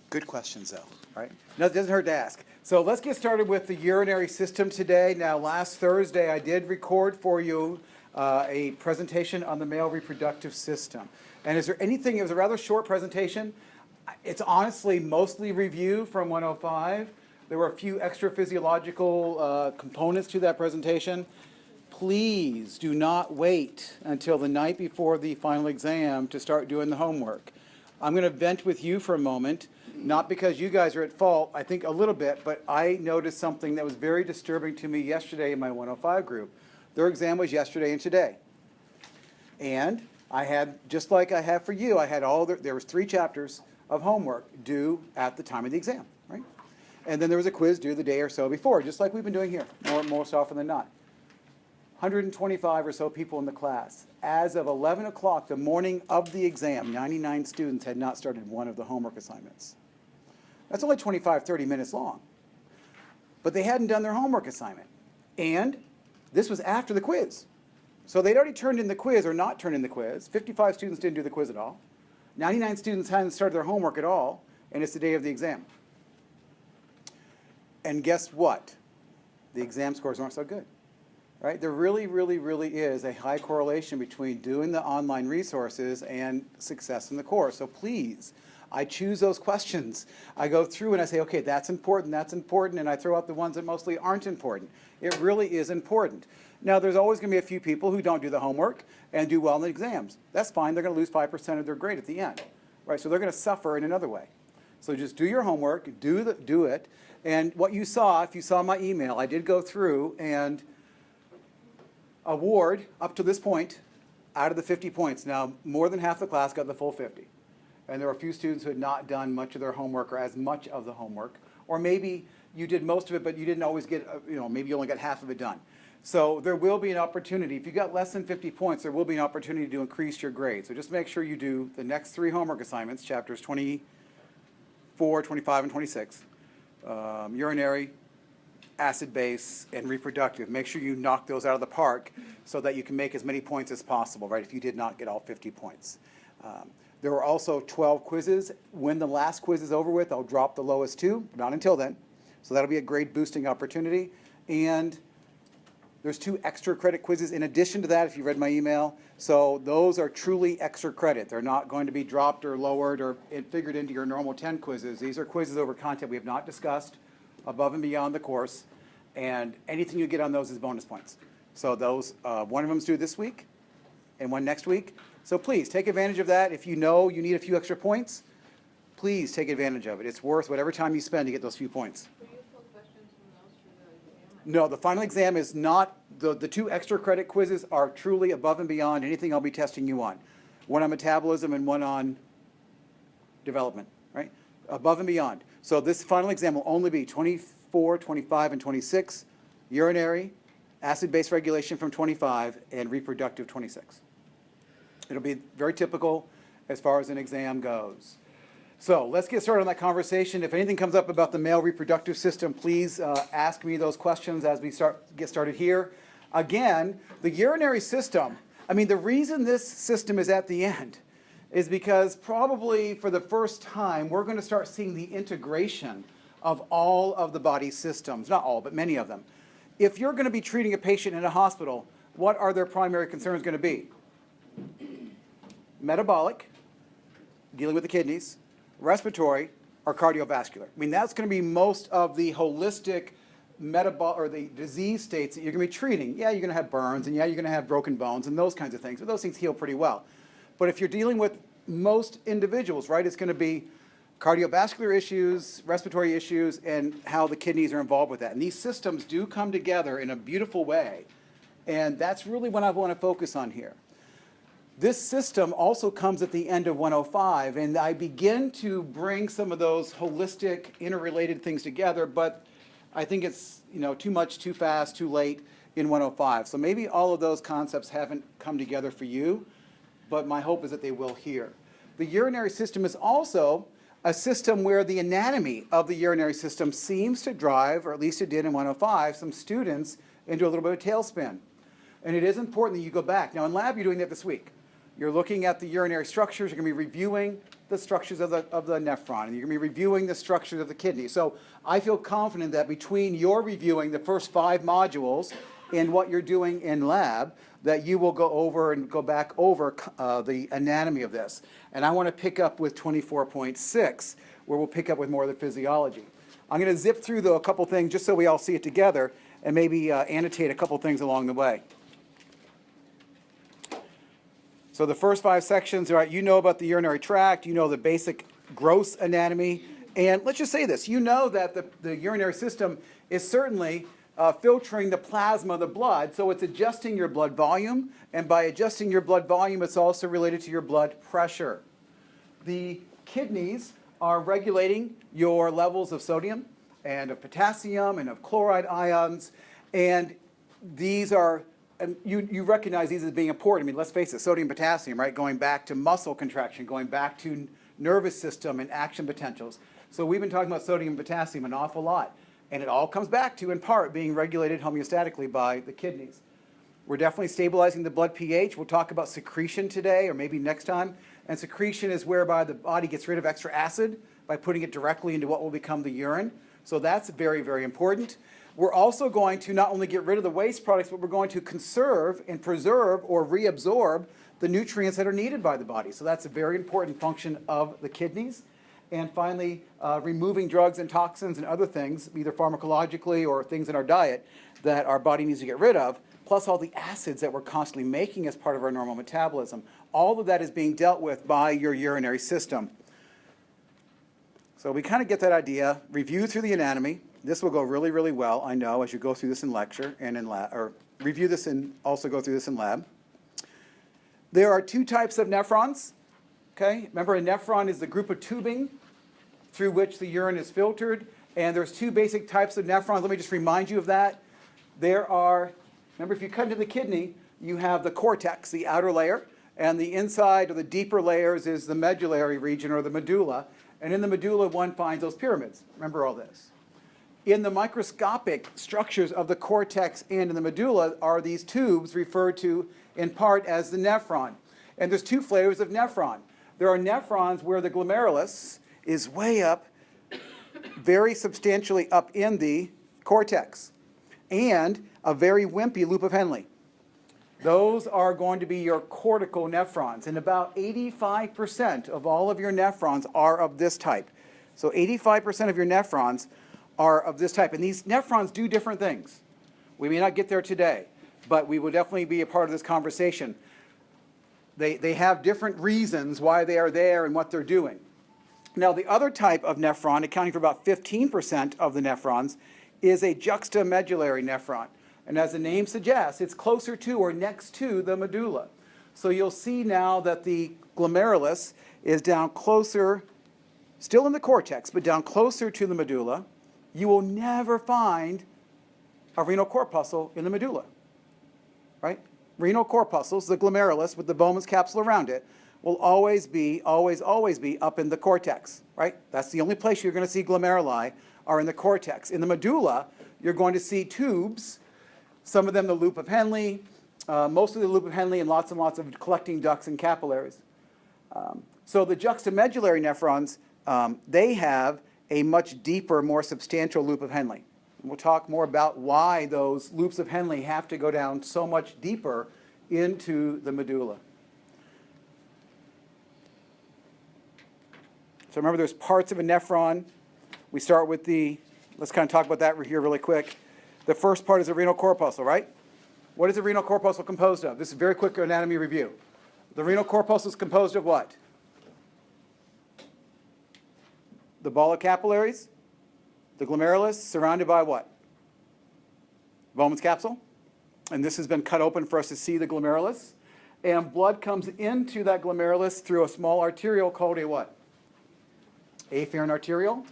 Good questions, though, right? No, it doesn't hurt to ask. So let's get started with the urinary system today. Now, last Thursday, I did record for you a presentation on the male reproductive system. And is there anything, it was a rather short presentation. It's honestly mostly review from 105. There were a few extra physiological components to that presentation. Please do not wait until the night before the final exam to start doing the homework. I'm going to vent with you for a moment, not because you guys are at fault, I think a little bit, but I noticed something that was very disturbing to me yesterday in my 105 group. Their exam was yesterday and today. And I had, just like I have for you, I had there was 3 chapters of homework due at the time of the exam, right? And then there was a quiz due the day or so before, just like we've been doing here, most often than not. 125 or so people in the class. As of 11 o'clock, the morning of the exam, 99 students had not started one of the homework assignments. That's only 25, 30 minutes long. But they hadn't done their homework assignment. And this was after the quiz. So they'd already turned in the quiz or not turned in the quiz. 55 students didn't do the quiz at all. 99 students hadn't started their homework at all, and it's the day of the exam. And guess what? The exam scores aren't so good. Right? There really, really, really is a high correlation between doing the online resources and success in the course. So please, I choose those questions. I go through and I say, okay, that's important, and I throw out the ones that mostly aren't important. It really is important. Now, there's always going to be a few people who don't do the homework and do well in the exams. That's fine. They're going to lose 5% of their grade at the end. Right? So they're going to suffer in another way. So just do your homework, do it. And what you saw, if you saw my email, I did go through and award up to this point out of the 50 points. Now, more than half the class got the full 50. And there were a few students who had not done much of their homework or as much of the homework. Or maybe you did most of it, but you didn't always get, maybe you only got half of it done. So there will be an opportunity. If you got less than 50 points, there will be an opportunity to increase your grade. So just make sure you do the next 3 homework assignments, chapters 24, 25, and 26. Urinary, acid base, and reproductive. Make sure you knock those out of the park so that you can make as many points as possible, right, if you did not get all 50 points. There were also 12 quizzes. When the last quiz is over with, I'll drop the lowest 2, not until then. So that'll be a grade boosting opportunity. And there's 2 extra credit quizzes in addition to that, if you read my email. So those are truly extra credit. They're not going to be dropped or lowered or figured into your normal 10 quizzes. These are quizzes over content we have not discussed, above and beyond the course, and anything you get on those is bonus points. So those, one of them's due this week, and one next week. So please, take advantage of that. If you know you need a few extra points, please take advantage of it. It's worth whatever time you spend to get those few points. Will you pull questions from those for the exam? No, the final exam is not, the 2 extra credit quizzes are truly above and beyond anything I'll be testing you on. One on metabolism and one on development, right? Above and beyond. So this final exam will only be 24, 25, and 26, urinary, acid-base regulation from 25, and reproductive 26. It'll be very typical as far as an exam goes. So let's get started on that conversation. If anything comes up about the male reproductive system, please ask me those questions as we get started here. Again, the urinary system, the reason this system is at the end is because probably for the first time, we're going to start seeing the integration of all of the body's systems. Not all, but many of them. If you're going to be treating a patient in a hospital, what are their primary concerns going to be? Metabolic, dealing with the kidneys, respiratory, or cardiovascular. That's going to be most of the holistic metabolic or the disease states that you're going to be treating. Yeah, you're going to have burns, and yeah, you're going to have broken bones and those kinds of things, but those things heal pretty well. But if you're dealing with most individuals, right, it's going to be cardiovascular issues, respiratory issues, and how the kidneys are involved with that. And these systems do come together in a beautiful way, and that's really what I want to focus on here. This system also comes at the end of 105, and I begin to bring some of those holistic, interrelated things together, but I think it's too much, too fast, too late in 105. So maybe all of those concepts haven't come together for you, but my hope is that they will here. The urinary system is also a system where the anatomy of the urinary system seems to drive, or at least it did in 105, some students into a little bit of tailspin. And it is important that you go back. Now in lab, you're doing that this week. You're looking at the urinary structures. You're going to be reviewing the structures of the nephron, and you're going to be reviewing the structures of the kidney. So I feel confident that between your reviewing the first 5 modules and what you're doing in lab, that you will go back over the anatomy of this. And I want to pick up with 24.6, where we'll pick up with more of the physiology. I'm going to zip through, though, a couple things just so we all see it together and maybe annotate a couple things along the way. So the first 5 sections, all right, you know about the urinary tract, you know the basic gross anatomy, and let's just say this, you know that the urinary system is certainly filtering the plasma of the blood, so it's adjusting your blood volume, and by adjusting your blood volume, it's also related to your blood pressure. The kidneys are regulating your levels of sodium and of potassium and of chloride ions, and these are, and you recognize these as being important. I mean, let's face it, sodium, potassium, right, going back to muscle contraction, going back to nervous system and action potentials. So we've been talking about sodium and potassium an awful lot, and it all comes back to, in part, being regulated homeostatically by the kidneys. We're definitely stabilizing the blood pH. We'll talk about secretion today, or maybe next time. And secretion is whereby the body gets rid of extra acid by putting it directly into what will become the urine. So that's very, very important. We're also going to not only get rid of the waste products, but we're going to conserve and preserve or reabsorb the nutrients that are needed by the body. So that's a very important function of the kidneys. And finally, removing drugs and toxins and other things, either pharmacologically or things in our diet that our body needs to get rid of, plus all the acids that we're constantly making as part of our normal metabolism. All of that is being dealt with by your urinary system. So we kind of get that idea. Review through the anatomy. This will go really, really well, I know, as you go through this in lecture and in lab, or review this and also go through this in lab. There are 2 types of nephrons. Okay, remember a nephron is the group of tubing through which the urine is filtered, and there's 2 basic types of nephrons. Let me just remind you of that. There are, remember, if you cut into the kidney, you have the cortex, the outer layer, and the inside or the deeper layers is the medullary region or the medulla, and in the medulla one finds those pyramids. Remember all this. In the microscopic structures of the cortex and in the medulla are these tubes referred to in part as the nephron. And there's 2 flavors of nephron. There are nephrons where the glomerulus is way up, very substantially up in the cortex, and a very wimpy loop of Henle. Those are going to be your cortical nephrons, and about 85% of all of your nephrons are of this type. So 85% of your nephrons are of this type, and these nephrons do different things. We may not get there today, but we will definitely be a part of this conversation. They have different reasons why they are there and what they're doing. Now, the other type of nephron, accounting for about 15% of the nephrons, is a juxtamedullary nephron. And as the name suggests, it's closer to or next to the medulla. So you'll see now that the glomerulus is down closer, still in the cortex, but down closer to the medulla. You will never find a renal corpuscle in the medulla, right? Renal corpuscles, the glomerulus with the Bowman's capsule around it, will always be up in the cortex, right? That's the only place you're going to see glomeruli are in the cortex. In the medulla, you're going to see tubes, some of them the loop of Henle, most of the loop of Henle, and lots of collecting ducts and capillaries. So the juxtamedullary nephrons, they have a much deeper, more substantial loop of Henle. We'll talk more about why those loops of Henle have to go down so much deeper into the medulla. So remember, there's parts of a nephron. We start with let's kind of talk about that here really quick. The first part is the renal corpuscle, right? What is the renal corpuscle composed of? This is a very quick anatomy review. The renal corpuscle is composed of what? The ball of capillaries, the glomerulus, surrounded by what? Bowman's capsule. And this has been cut open for us to see the glomerulus. And blood comes into that glomerulus through a small arteriole called a what? Afferent arteriole.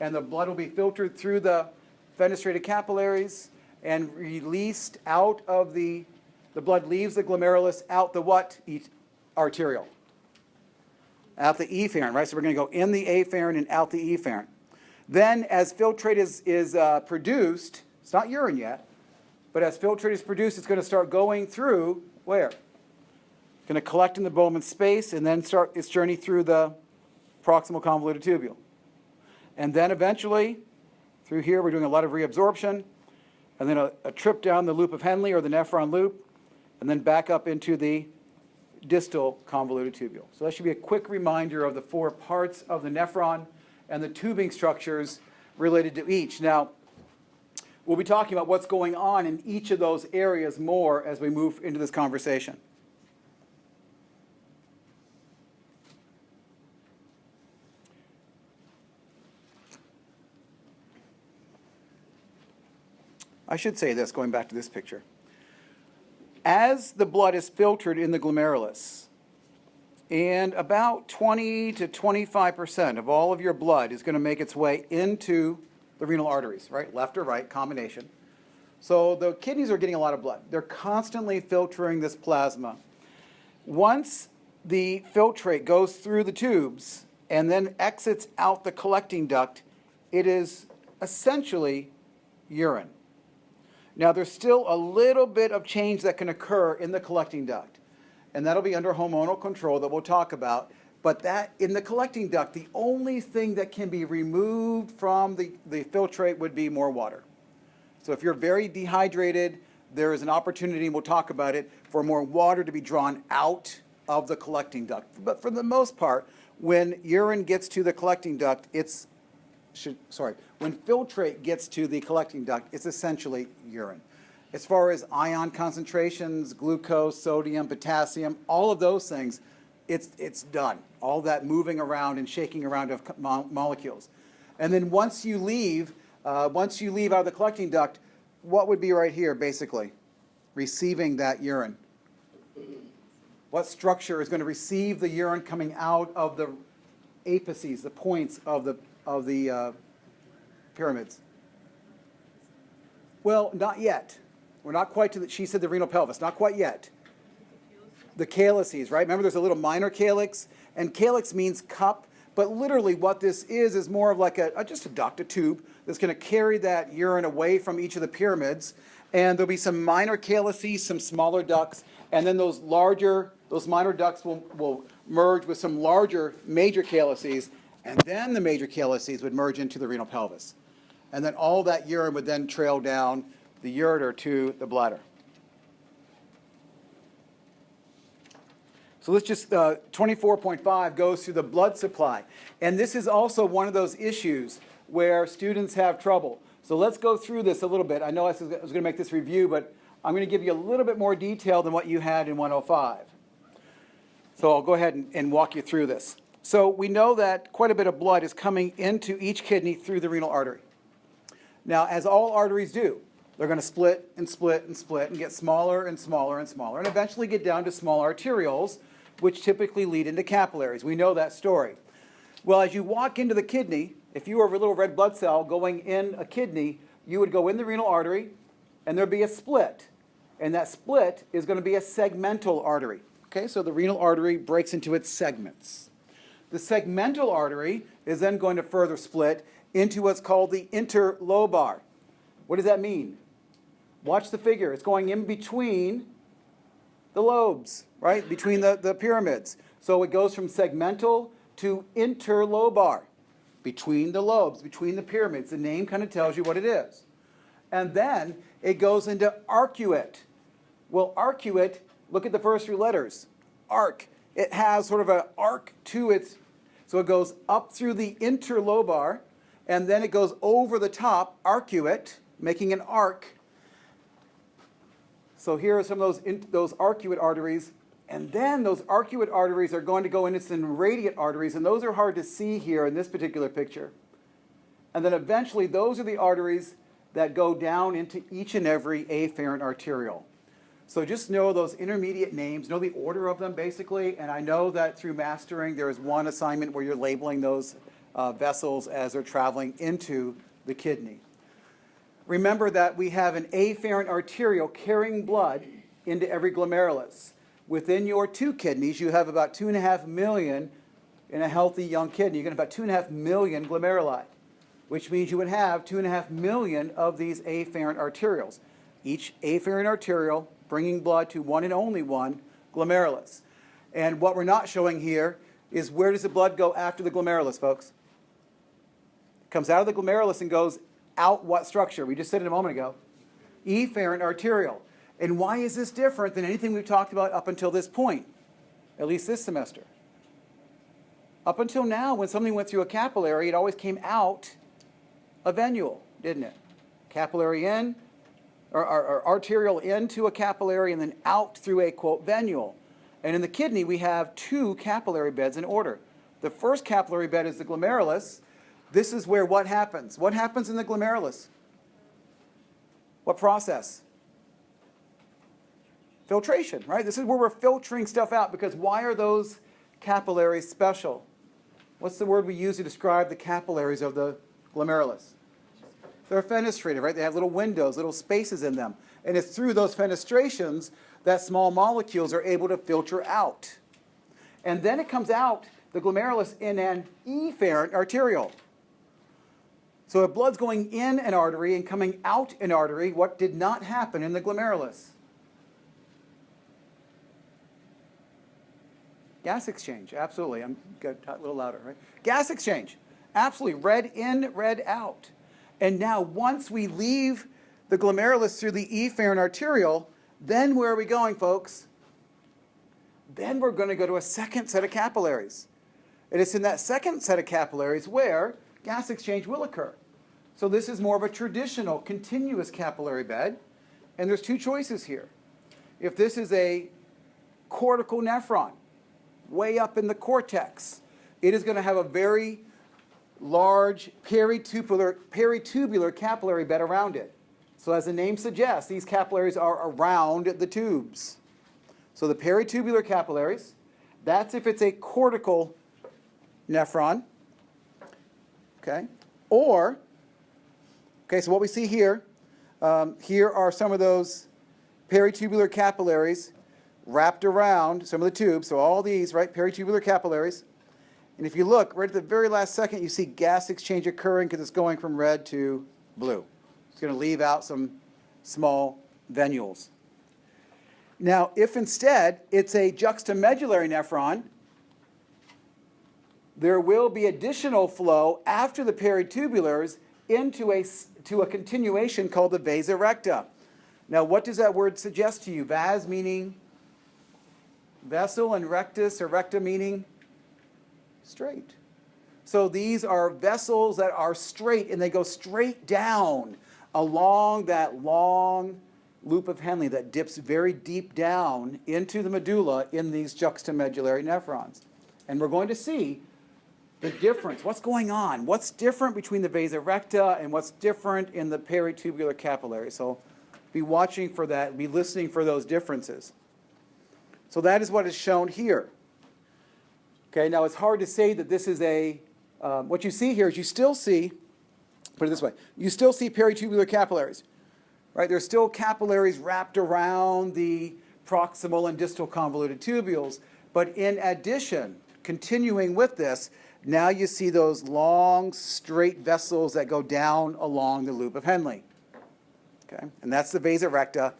And the blood will be filtered through the fenestrated capillaries and released out of the blood leaves the glomerulus out the what arteriole? Out the efferent, right? So we're going to go in the afferent and out the efferent. Then as filtrate is produced, it's not urine yet, but as filtrate is produced, it's going to start going through where? going to collect in the Bowman space and then start its journey through the proximal convoluted tubule. And then eventually, through here, we're doing a lot of reabsorption, and then a trip down the loop of Henle, or the nephron loop, and then back up into the distal convoluted tubule. So that should be a quick reminder of the 4 parts of the nephron and the tubing structures related to each. Now, we'll be talking about what's going on in each of those areas more as we move into this conversation. I should say this, going back to this picture. As the blood is filtered in the glomerulus, and about 20 to 25% of all of your blood is going to make its way into the renal arteries, right? Left or right, combination. So the kidneys are getting a lot of blood. They're constantly filtering this plasma. Once the filtrate goes through the tubes and then exits out the collecting duct, it is essentially urine. Now, there's still a little bit of change that can occur in the collecting duct, and that'll be under hormonal control that we'll talk about. But that, in the collecting duct, the only thing that can be removed from the filtrate would be more water. So if you're very dehydrated, there is an opportunity, and we'll talk about it, for more water to be drawn out of the collecting duct. But for the most part, when urine gets to the collecting duct, when filtrate gets to the collecting duct, it's essentially urine. As far as ion concentrations, glucose, sodium, potassium, all of those things, it's done. All that moving around and shaking around of molecules. And then once you leave out of the collecting duct, what would be right here, basically, receiving that urine? What structure is going to receive the urine coming out of the apices, the points of the pyramids? Well, not yet. We're not quite to the, she said the renal pelvis, not quite yet. The calyces, right? Remember there's a little minor calyx, and calyx means cup, but literally what this is more of like just a duct, a tube, that's going to carry that urine away from each of the pyramids, and there'll be some minor calyces, some smaller ducts, and then those minor ducts will merge with some larger major calyces, and then the major calyces would merge into the renal pelvis. And then all that urine would then trail down the ureter to the bladder. So let's just, 24.5 goes through the blood supply. And this is also one of those issues where students have trouble. So let's go through this a little bit. I know I was going to make this review, but I'm going to give you a little bit more detail than what you had in 105. So I'll go ahead and walk you through this. So we know that quite a bit of blood is coming into each kidney through the renal artery. Now, as all arteries do, they're going to split and split and split and get smaller and smaller and smaller and eventually get down to small arterioles, which typically lead into capillaries. We know that story. Well, as you walk into the kidney, if you were a little red blood cell going in a kidney, you would go in the renal artery and there'd be a split. And that split is going to be a segmental artery. Okay, so the renal artery breaks into its segments. The segmental artery is then going to further split into what's called the interlobar. What does that mean? Watch the figure. It's going in between the lobes, right? Between the pyramids. So it goes from segmental to interlobar. Between the lobes, between the pyramids. The name kind of tells you what it is. And then it goes into arcuate. Well, arcuate, look at the first 3 letters. Arc. It has sort of an arc to its, so it goes up through the interlobar, and then it goes over the top, arcuate, making an arc. So here are some of those arcuate arteries, and then those arcuate arteries are going to go into some radiate arteries, and those are hard to see here in this particular picture. And then eventually those are the arteries that go down into each and every afferent arteriole. So just know those intermediate names, know the order of them basically, and I know that through mastering there is one assignment where you're labeling those vessels as they're traveling into the kidney. Remember that we have an afferent arteriole carrying blood into every glomerulus. Within your 2 kidneys, you have about 2.5 million in a healthy young kidney. You get about 2.5 million glomeruli, which means you would have 2.5 million of these afferent arterioles. Each afferent arteriole bringing blood to one and only one glomerulus. And what we're not showing here is where does the blood go after the glomerulus, folks? It comes out of the glomerulus and goes out what structure? We just said it a moment ago. Efferent arterial. And why is this different than anything we've talked about up until this point, at least this semester? Up until now, when something went through a capillary, it always came out a venule, didn't it? Capillary in, or arterial into a capillary and then out through a, quote, venule. And in the kidney, we have two capillary beds in order. The first capillary bed is the glomerulus. This is where what happens? What happens in the glomerulus? What process? Filtration, right? This is where we're filtering stuff out, because why are those capillaries special? What's the word we use to describe the capillaries of the glomerulus? They're fenestrated, right? They have little windows, little spaces in them. And it's through those fenestrations that small molecules are able to filter out. And then it comes out, the glomerulus, in an efferent arteriole. So if blood's going in an artery and coming out an artery, what did not happen in the glomerulus? Gas exchange, absolutely. I'm got a little louder, right? Gas exchange, absolutely. Red in, red out. And now once we leave the glomerulus through the efferent arteriole, then where are we going, folks? Then we're going to go to a second set of capillaries. And it's in that second set of capillaries where gas exchange will occur. So this is more of a traditional continuous capillary bed. And there's two choices here. If this is a cortical nephron, way up in the cortex, it is going to have a very large peritubular capillary bed around it. So as the name suggests, these capillaries are around the tubes. So the peritubular capillaries, that's if it's a cortical nephron. Okay? Or, okay, so what we see here, here are some of those peritubular capillaries wrapped around some of the tubes. So all these, right, peritubular capillaries. And if you look, right at the very last second, you see gas exchange occurring because it's going from red to blue. It's going to leave out some small venules. Now, if instead it's a juxtamedullary nephron, there will be additional flow after the peritubulars into a continuation called the vasa recta. Now, what does that word suggest to you? Vas meaning vessel, and rectus or recta meaning straight. So these are vessels that are straight, and they go straight down along that long loop of Henle that dips very deep down into the medulla in these juxtamedullary nephrons. And we're going to see the difference. What's going on? What's different between the vasa recta and what's different in the peritubular capillary? So be watching for that, be listening for those differences. So that is what is shown here. Okay, now it's hard to say that this is a, what you see here is you still see, put it this way, you still see peritubular capillaries, right? There's still capillaries wrapped around the proximal and distal convoluted tubules, but in addition, continuing with this, now you see those long, straight vessels that go down along the loop of Henle. Okay, and that's the vasa recta.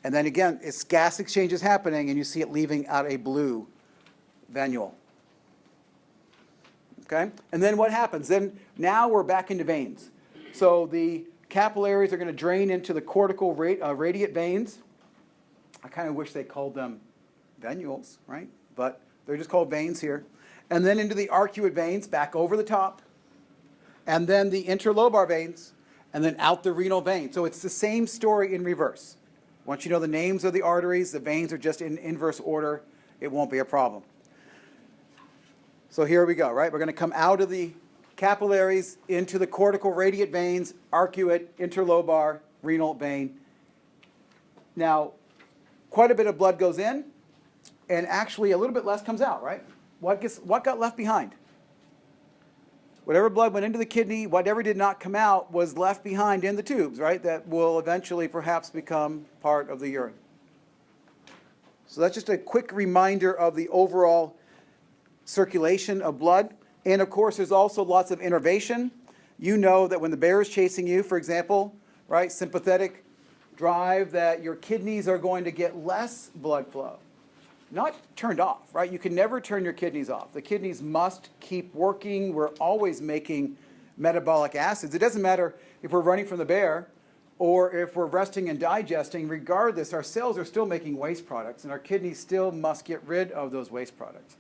And then again, it's gas exchange is happening, and you see it leaving out a blue venule. Okay? And then what happens? Then now we're back into veins. So the capillaries are going to drain into the cortical radiate veins. I kind of wish they called them venules, right? But they're just called veins here. And then into the arcuate veins, back over the top. And then the interlobar veins, and then out the renal vein. So it's the same story in reverse. Once you know the names of the arteries, the veins are just in inverse order. It won't be a problem. So here we go, right? We're going to come out of the capillaries into the cortical radiate veins, arcuate, interlobar, renal vein. Now, quite a bit of blood goes in, and actually a little bit less comes out, right? What got left behind? Whatever blood went into the kidney, whatever did not come out was left behind in the tubes, right? That will eventually perhaps become part of the urine. So that's just a quick reminder of the overall circulation of blood. And of course, there's also lots of innervation. You know that when the bear is chasing you, for example, right, sympathetic drive, that your kidneys are going to get less blood flow. not turned off, right? You can never turn your kidneys off. The kidneys must keep working. We're always making metabolic acids. It doesn't matter if we're running from the bear or if we're resting and digesting. Regardless, our cells are still making waste products, and our kidneys still must get rid of those waste products.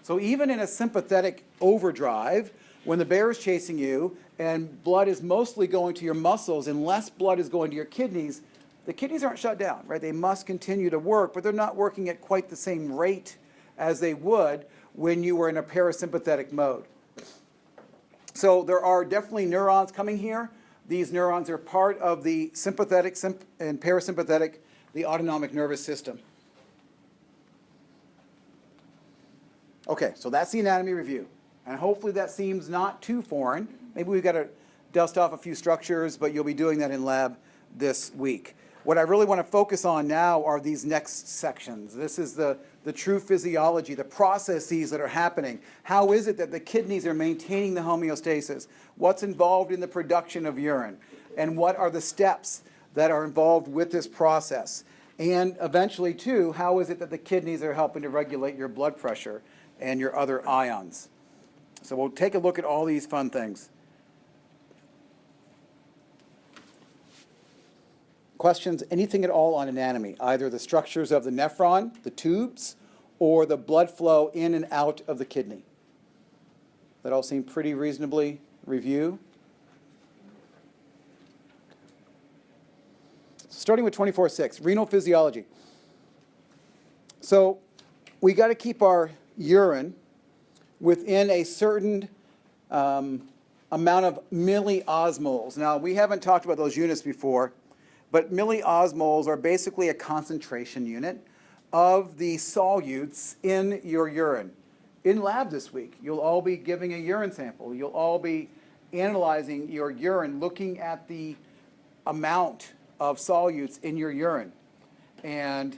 So even in a sympathetic overdrive, when the bear is chasing you and blood is mostly going to your muscles and less blood is going to your kidneys, the kidneys aren't shut down, right? They must continue to work, but they're not working at quite the same rate as they would when you were in a parasympathetic mode. So there are definitely neurons coming here. These neurons are part of the sympathetic and parasympathetic, the autonomic nervous system. Okay, so that's the anatomy review. And hopefully that seems not too foreign. Maybe we've got to dust off a few structures, but you'll be doing that in lab this week. What I really want to focus on now are these next sections. This is the true physiology, the processes that are happening. How is it that the kidneys are maintaining the homeostasis? What's involved in the production of urine? And what are the steps that are involved with this process? And eventually, too, how is it that the kidneys are helping to regulate your blood pressure and your other ions? So we'll take a look at all these fun things. Questions, anything at all on anatomy, either the structures of the nephron, the tubes, or the blood flow in and out of the kidney? That all seem pretty reasonably review. Starting with 24/6, renal physiology. So we got to keep our urine within a certain amount of milliosmoles. Now, we haven't talked about those units before, but milliosmoles are basically a concentration unit of the solutes in your urine. In lab this week, you'll all be giving a urine sample. You'll all be analyzing your urine, looking at the amount of solutes in your urine. And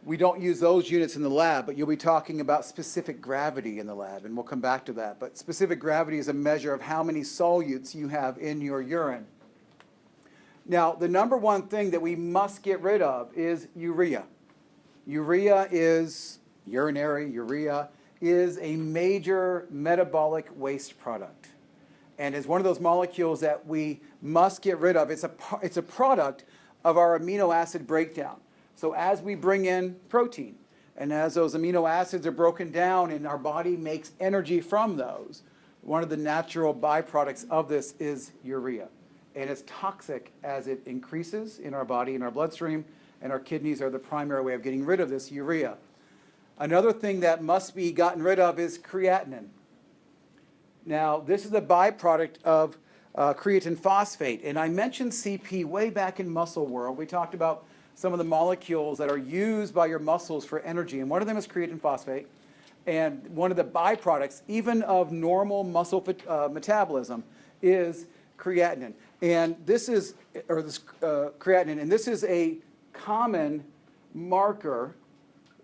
we don't use those units in the lab, but you'll be talking about specific gravity in the lab, and we'll come back to that. But specific gravity is a measure of how many solutes you have in your urine. Now, the number one thing that we must get rid of is urea. Urea is a major metabolic waste product, and is one of those molecules that we must get rid of. It's a product of our amino acid breakdown. So as we bring in protein, and as those amino acids are broken down and our body makes energy from those, one of the natural byproducts of this is urea. And it's toxic as it increases in our body, in our bloodstream, and our kidneys are the primary way of getting rid of this urea. Another thing that must be gotten rid of is creatinine. Now, this is a byproduct of creatine phosphate, and I mentioned CP way back in Muscle World. We talked about some of the molecules that are used by your muscles for energy, and one of them is creatine phosphate. And one of the byproducts, even of normal muscle metabolism, is creatinine. And this is, creatinine, and this is a common marker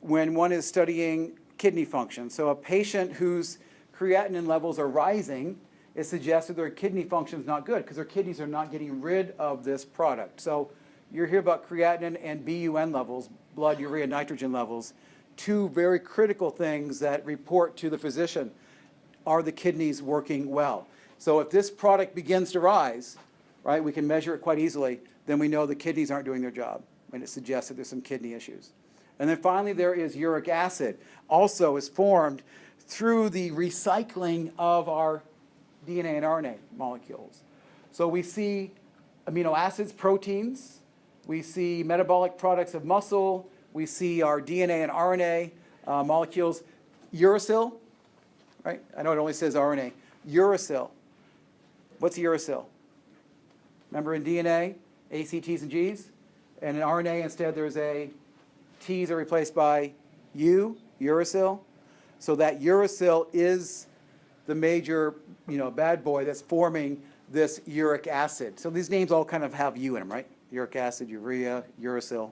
when one is studying kidney function. So a patient whose creatinine levels are rising, it suggests that their kidney function is not good because their kidneys are not getting rid of this product. So you're here about creatinine and BUN levels, blood urea nitrogen levels, two very critical things that report to the physician. Are the kidneys working well? So if this product begins to rise, right, we can measure it quite easily, then we know the kidneys aren't doing their job, and it suggests that there's some kidney issues. And then finally, there is uric acid, also is formed through the recycling of our DNA and RNA molecules. So we see amino acids, proteins, we see metabolic products of muscle, we see our DNA and RNA molecules, uracil, right? I know it only says RNA. Uracil. What's uracil? Remember in DNA, A, C, T's, and G's? And in RNA, instead, there's a T's are replaced by U, uracil. So that uracil is the major, bad boy that's forming this uric acid. So these names all kind of have U in them, right? Uric acid, urea, uracil.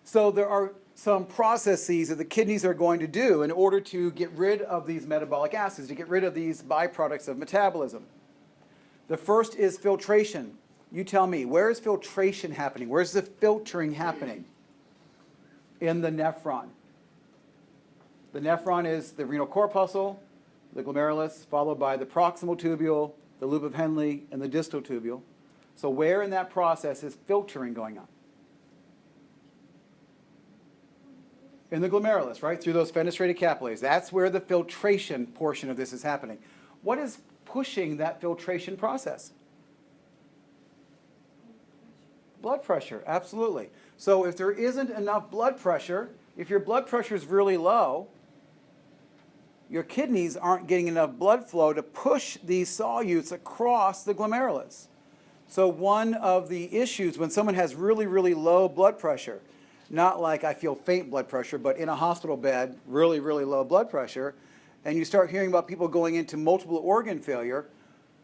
So there are some processes that the kidneys are going to do in order to get rid of these metabolic acids, to get rid of these byproducts of metabolism. The first is filtration. You tell me, where is filtration happening? Where's the filtering happening? in the nephron. The nephron is the renal corpuscle, the glomerulus, followed by the proximal tubule, the loop of Henle, and the distal tubule. So where in that process is filtering going on? In the glomerulus, right? Through those fenestrated capillaries. That's where the filtration portion of this is happening. What is pushing that filtration process? Blood pressure, absolutely. So if there isn't enough blood pressure, if your blood pressure is really low, your kidneys aren't getting enough blood flow to push these solutes across the glomerulus. So one of the issues when someone has really, really low blood pressure, not like I feel faint blood pressure, but in a hospital bed, really, really low blood pressure, and you start hearing about people going into multiple organ failure,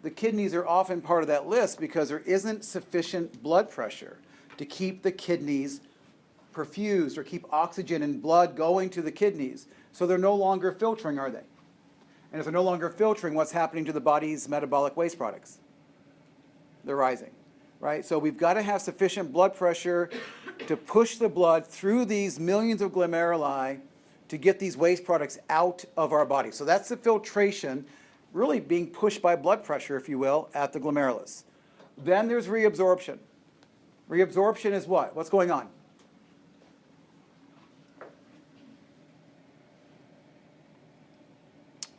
the kidneys are often part of that list because there isn't sufficient blood pressure to keep the kidneys perfused or keep oxygen and blood going to the kidneys. So they're no longer filtering, are they? And if they're no longer filtering, what's happening to the body's metabolic waste products? They're rising, right? So we've got to have sufficient blood pressure to push the blood through these millions of glomeruli to get these waste products out of our body. So that's the filtration really being pushed by blood pressure, if you will, at the glomerulus. Then there's reabsorption. Reabsorption is what? What's going on?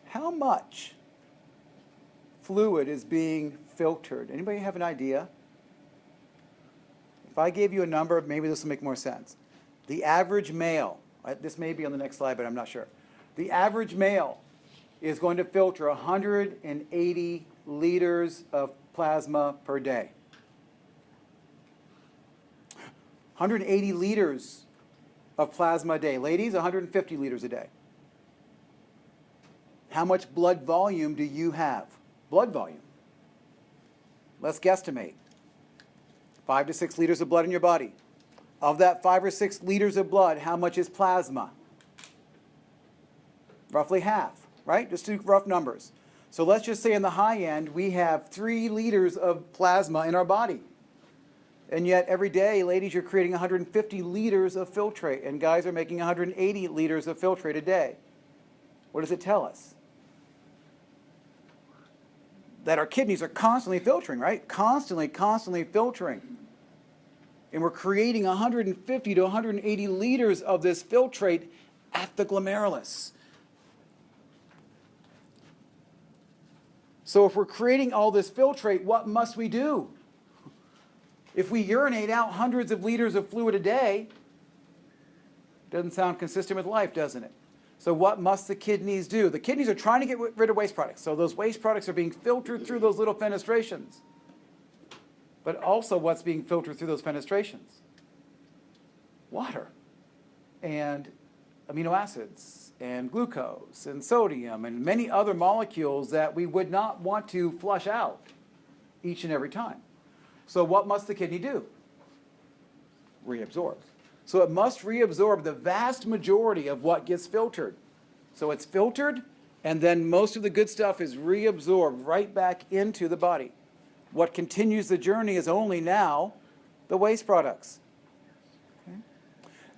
How much fluid is being filtered? Anybody have an idea? If I gave you a number, maybe this will make more sense. The average male, this may be on the next slide, but I'm not sure. The average male is going to filter 180 liters of plasma per day. 180 liters of plasma a day. Ladies, 150 liters a day. How much blood volume do you have? Blood volume. Let's guesstimate. 5 to 6 liters of blood in your body. Of that 5 or 6 liters of blood, how much is plasma? Roughly half, right? Just do rough numbers. So let's just say in the high end, we have 3 liters of plasma in our body. And yet every day, ladies, you're creating 150 liters of filtrate, and guys are making 180 liters of filtrate a day. What does it tell us? That our kidneys are constantly filtering, right? Constantly filtering. And we're creating 150 to 180 liters of this filtrate at the glomerulus. So if we're creating all this filtrate, what must we do? If we urinate out hundreds of liters of fluid a day, doesn't sound consistent with life, doesn't it? So what must the kidneys do? The kidneys are trying to get rid of waste products. So those waste products are being filtered through those little fenestrations. But also what's being filtered through those fenestrations? Water and amino acids and glucose and sodium and many other molecules that we would not want to flush out each and every time. So what must the kidney do? Reabsorb. So it must reabsorb the vast majority of what gets filtered. So it's filtered, and then most of the good stuff is reabsorbed right back into the body. What continues the journey is only now the waste products. Okay.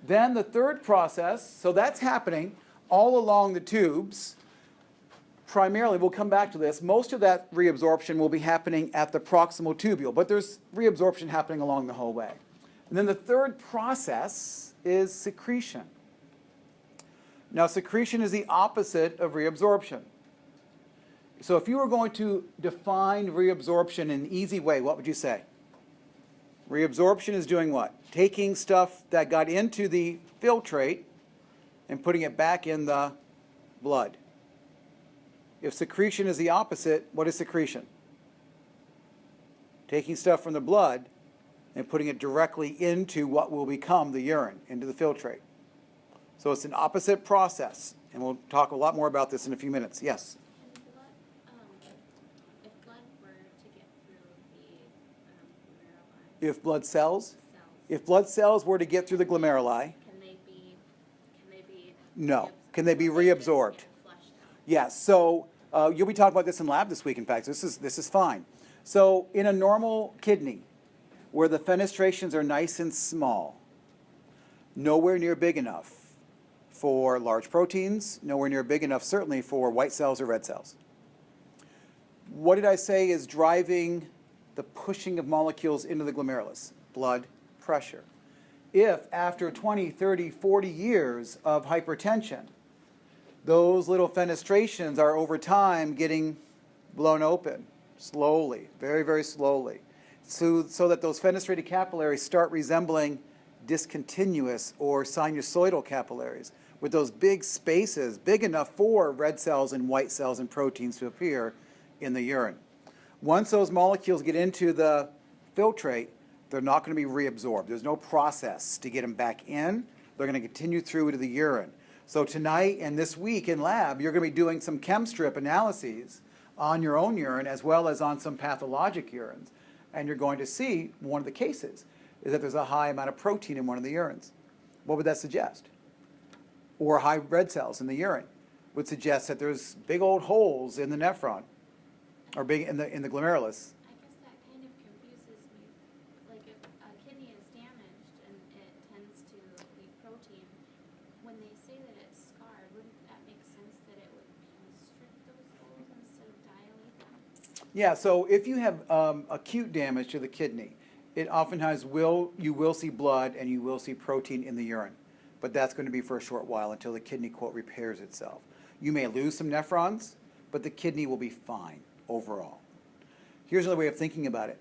Then the third process, so that's happening all along the tubes. Primarily, we'll come back to this, most of that reabsorption will be happening at the proximal tubule, but there's reabsorption happening along the whole way. And then the third process is secretion. Now, secretion is the opposite of reabsorption. So if you were going to define reabsorption in an easy way, what would you say? Reabsorption is doing what? Taking stuff that got into the filtrate and putting it back in the blood. If secretion is the opposite, what is secretion? Taking stuff from the blood and putting it directly into what will become the urine, into the filtrate. So it's an opposite process, and we'll talk a lot more about this in a few minutes. Yes? If blood were to get through the glomeruli, If blood cells? If blood cells were to get through the glomeruli, can they be no. Can they be reabsorbed? and flushed out? Yes. So you'll be talking about this in lab this week, in fact. This is fine. So in a normal kidney, where the fenestrations are nice and small, Nowhere near big enough for large proteins, nowhere near big enough certainly for white cells or red cells. What did I say is driving the pushing of molecules into the glomerulus? Blood pressure. If after 20, 30, 40 years of hypertension, those little fenestrations are over time getting blown open, slowly, very, very slowly, so that those fenestrated capillaries start resembling discontinuous or sinusoidal capillaries with those big spaces, big enough for red cells and white cells and proteins to appear in the urine. Once those molecules get into the filtrate, they're not going to be reabsorbed. There's no process to get them back in. They're going to continue through to the urine. So tonight and this week in lab, you're going to be doing some chem strip analyses on your own urine as well as on some pathologic urines. And you're going to see one of the cases is that there's a high amount of protein in one of the urines. What would that suggest? Or high red cells in the urine would suggest that there's big old holes in the nephron or big in the glomerulus. I guess that kind of confuses me. Like if a kidney is damaged and it tends to leave protein, when they say that it's scarred, wouldn't that make sense that it would constrict those holes instead of dilate them? Yeah, so if you have acute damage to the kidney, it oftentimes you will see blood and you will see protein in the urine. But that's going to be for a short while until the kidney, quote, repairs itself. You may lose some nephrons, but the kidney will be fine overall. Here's another way of thinking about it.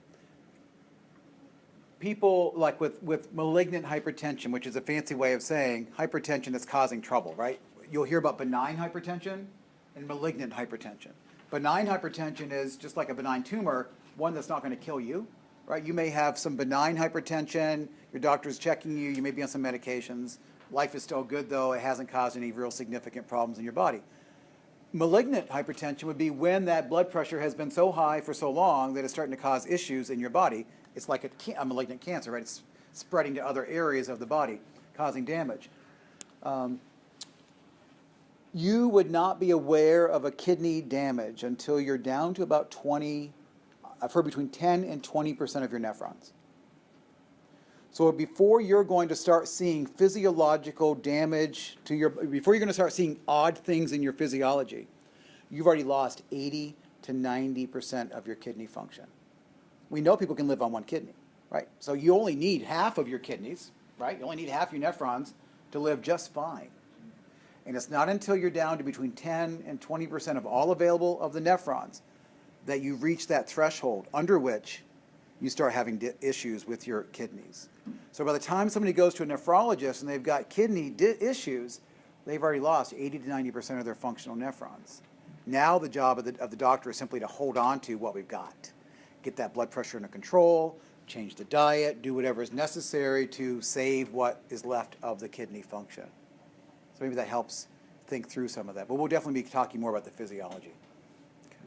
People like with malignant hypertension, which is a fancy way of saying hypertension that's causing trouble, right? You'll hear about benign hypertension and malignant hypertension. Benign hypertension is just like a benign tumor, one that's not going to kill you, right? You may have some benign hypertension, your doctor's checking you, you may be on some medications. Life is still good though, it hasn't caused any real significant problems in your body. Malignant hypertension would be when that blood pressure has been so high for so long that it's starting to cause issues in your body. It's like a malignant cancer, right? It's spreading to other areas of the body, causing damage. You would not be aware of a kidney damage until you're down to about 20, I've heard between 10 and 20% of your nephrons. So before you're going to start seeing physiological damage to before you're going to start seeing odd things in your physiology, you've already lost 80 to 90% of your kidney function. We know people can live on one kidney, right? So you only need half of your kidneys, right? You only need half your nephrons to live just fine. And it's not until you're down to between 10 and 20% of all available of the nephrons that you reach that threshold under which you start having issues with your kidneys. So by the time somebody goes to a nephrologist and they've got kidney issues, they've already lost 80 to 90% of their functional nephrons. Now the job of the doctor is simply to hold on to what we've got. Get that blood pressure under control, change the diet, do whatever is necessary to save what is left of the kidney function. So maybe that helps think through some of that. But we'll definitely be talking more about the physiology. Okay.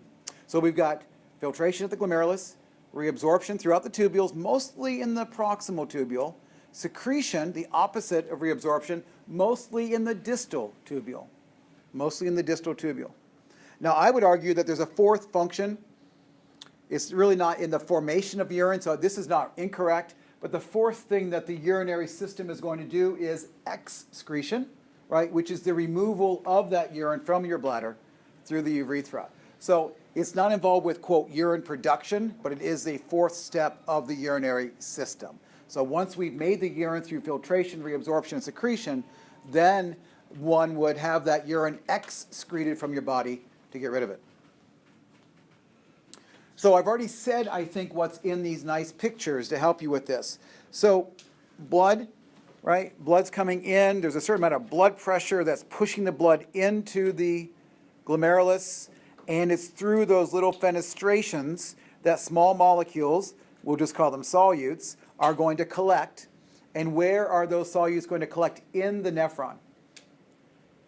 So we've got filtration at the glomerulus, reabsorption throughout the tubules, mostly in the proximal tubule, secretion, the opposite of reabsorption, mostly in the distal tubule. Mostly in the distal tubule. Now, I would argue that there's a fourth function. It's really not in the formation of urine, so this is not incorrect, but the fourth thing that the urinary system is going to do is excretion, right, which is the removal of that urine from your bladder through the urethra. So it's not involved with, quote, urine production, but it is the fourth step of the urinary system. So once we've made the urine through filtration, reabsorption, and secretion, then one would have that urine excreted from your body to get rid of it. So I've already said, I think, what's in these nice pictures to help you with this. So blood, right? Blood's coming in. There's a certain amount of blood pressure that's pushing the blood into the glomerulus. And it's through those little fenestrations that small molecules, we'll just call them solutes, are going to collect. And where are those solutes going to collect in the nephron?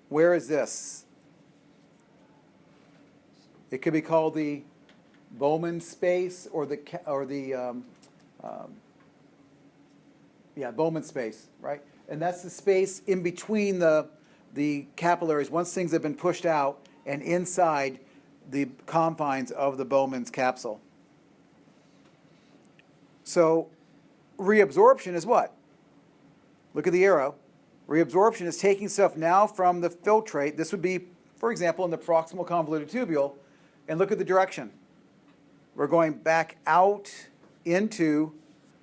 Where is this? It could be called the Bowman space or the Bowman space, right? And that's the space in between the capillaries once things have been pushed out and inside the confines of the Bowman's capsule. So reabsorption is what? Look at the arrow. Reabsorption is taking stuff now from the filtrate. This would be, for example, in the proximal convoluted tubule. And look at the direction. We're going back out into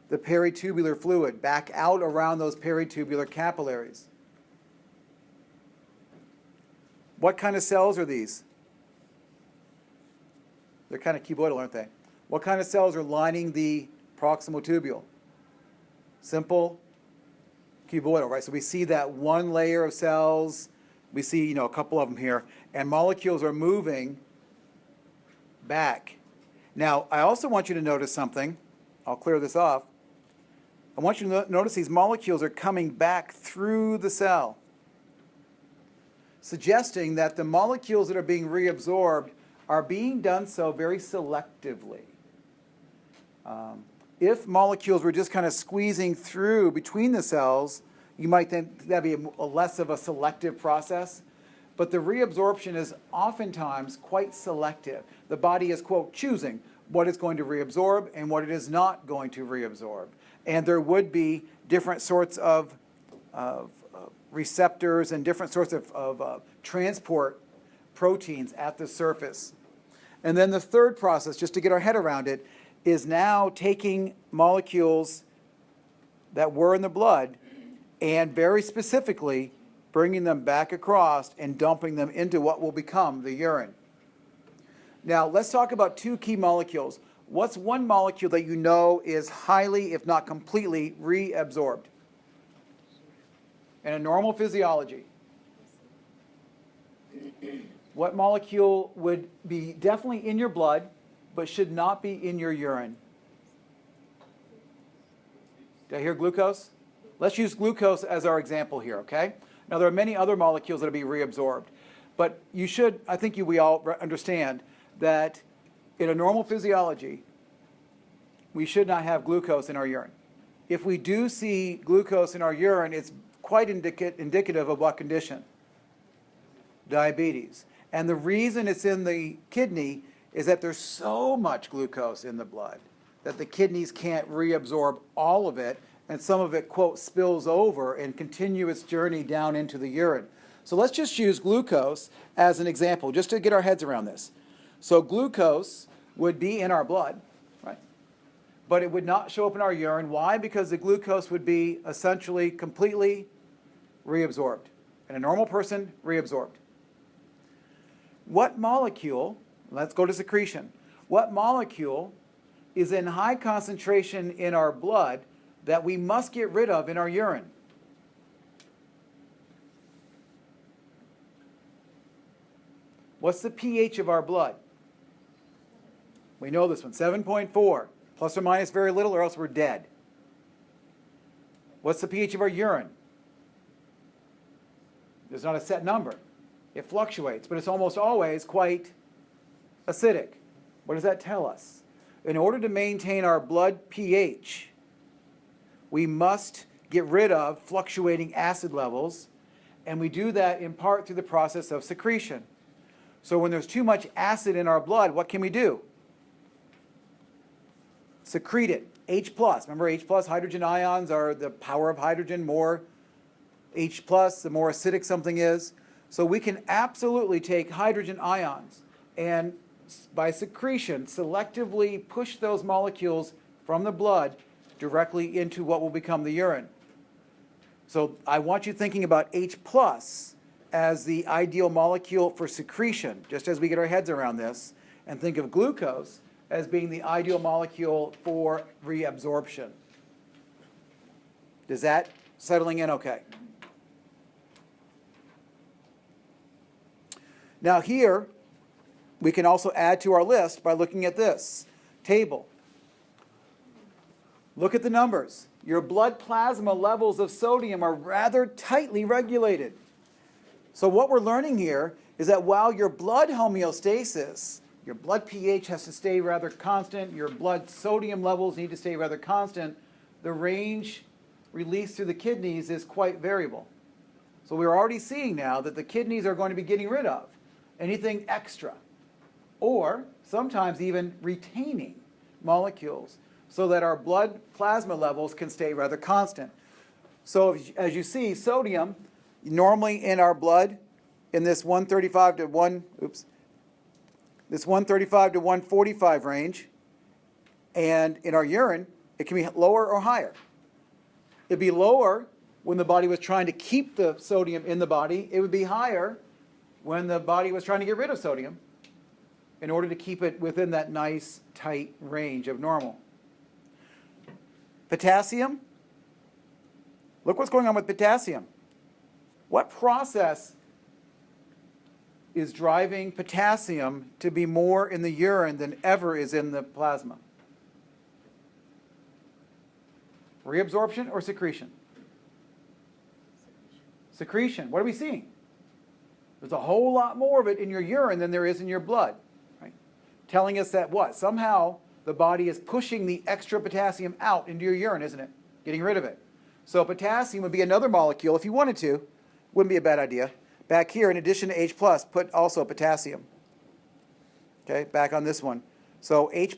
the peritubular fluid, back out around those peritubular capillaries. What kind of cells are these? They're kind of cuboidal, aren't they? What kind of cells are lining the proximal tubule? Simple cuboidal, right? So we see that one layer of cells. We see, a couple of them here. And molecules are moving back. Now, I also want you to notice something. I'll clear this off. I want you to notice these molecules are coming back through the cell, suggesting that the molecules that are being reabsorbed are being done so very selectively. If molecules were just kind of squeezing through between the cells, you might think that'd be a less of a selective process. But the reabsorption is oftentimes quite selective. The body is, quote, choosing what it's going to reabsorb and what it is not going to reabsorb. And there would be different sorts of receptors and different sorts of transport proteins at the surface. And then the third process, just to get our head around it, is now taking molecules that were in the blood and very specifically bringing them back across and dumping them into what will become the urine. Now, let's talk about two key molecules. What's one molecule that you know is highly, if not completely, reabsorbed in a normal physiology? What molecule would be definitely in your blood, but should not be in your urine? Did I hear glucose? Let's use glucose as our example here, okay? Now, there are many other molecules that will be reabsorbed, but you should, I think we all understand that in a normal physiology, we should not have glucose in our urine. If we do see glucose in our urine, it's quite indicative of what condition? Diabetes. And the reason it's in the kidney is that there's so much glucose in the blood that the kidneys can't reabsorb all of it, and some of it, quote, spills over and continue its journey down into the urine. So let's just use glucose as an example, just to get our heads around this. So glucose would be in our blood, right? But it would not show up in our urine. Why? Because the glucose would be essentially completely reabsorbed. In a normal person, reabsorbed. What molecule, let's go to secretion. What molecule is in high concentration in our blood that we must get rid of in our urine? What's the pH of our blood? We know this one, 7.4, plus or minus very little, or else we're dead. What's the pH of our urine? There's not a set number. It fluctuates, but it's almost always quite acidic. What does that tell us? In order to maintain our blood pH, we must get rid of fluctuating acid levels, and we do that in part through the process of secretion. So when there's too much acid in our blood, what can we do? Secrete it. H+. Remember H+, hydrogen ions are the power of hydrogen. More H+, the more acidic something is. So we can absolutely take hydrogen ions and by secretion selectively push those molecules from the blood directly into what will become the urine. So I want you thinking about H+ as the ideal molecule for secretion, just as we get our heads around this, and think of glucose as being the ideal molecule for reabsorption. Is that settling in okay? Now here, we can also add to our list by looking at this table. Look at the numbers. Your blood plasma levels of sodium are rather tightly regulated. So what we're learning here is that while your blood homeostasis, your blood pH has to stay rather constant, your blood sodium levels need to stay rather constant, the range released through the kidneys is quite variable. So we're already seeing now that the kidneys are going to be getting rid of anything extra, or sometimes even retaining molecules so that our blood plasma levels can stay rather constant. So as you see, sodium, normally in our blood, in this 135 to 145 range, and in our urine, it can be lower or higher. It'd be lower when the body was trying to keep the sodium in the body. It would be higher when the body was trying to get rid of sodium in order to keep it within that nice, tight range of normal. Potassium. Look what's going on with potassium. What process is driving potassium to be more in the urine than ever is in the plasma? Reabsorption or secretion? Secretion. What are we seeing? There's a whole lot more of it in your urine than there is in your blood, right? Telling us that what? Somehow the body is pushing the extra potassium out into your urine, isn't it? Getting rid of it. So potassium would be another molecule, if you wanted to, wouldn't be a bad idea. Back here, in addition to H+, put also potassium. Okay, back on this one. So H+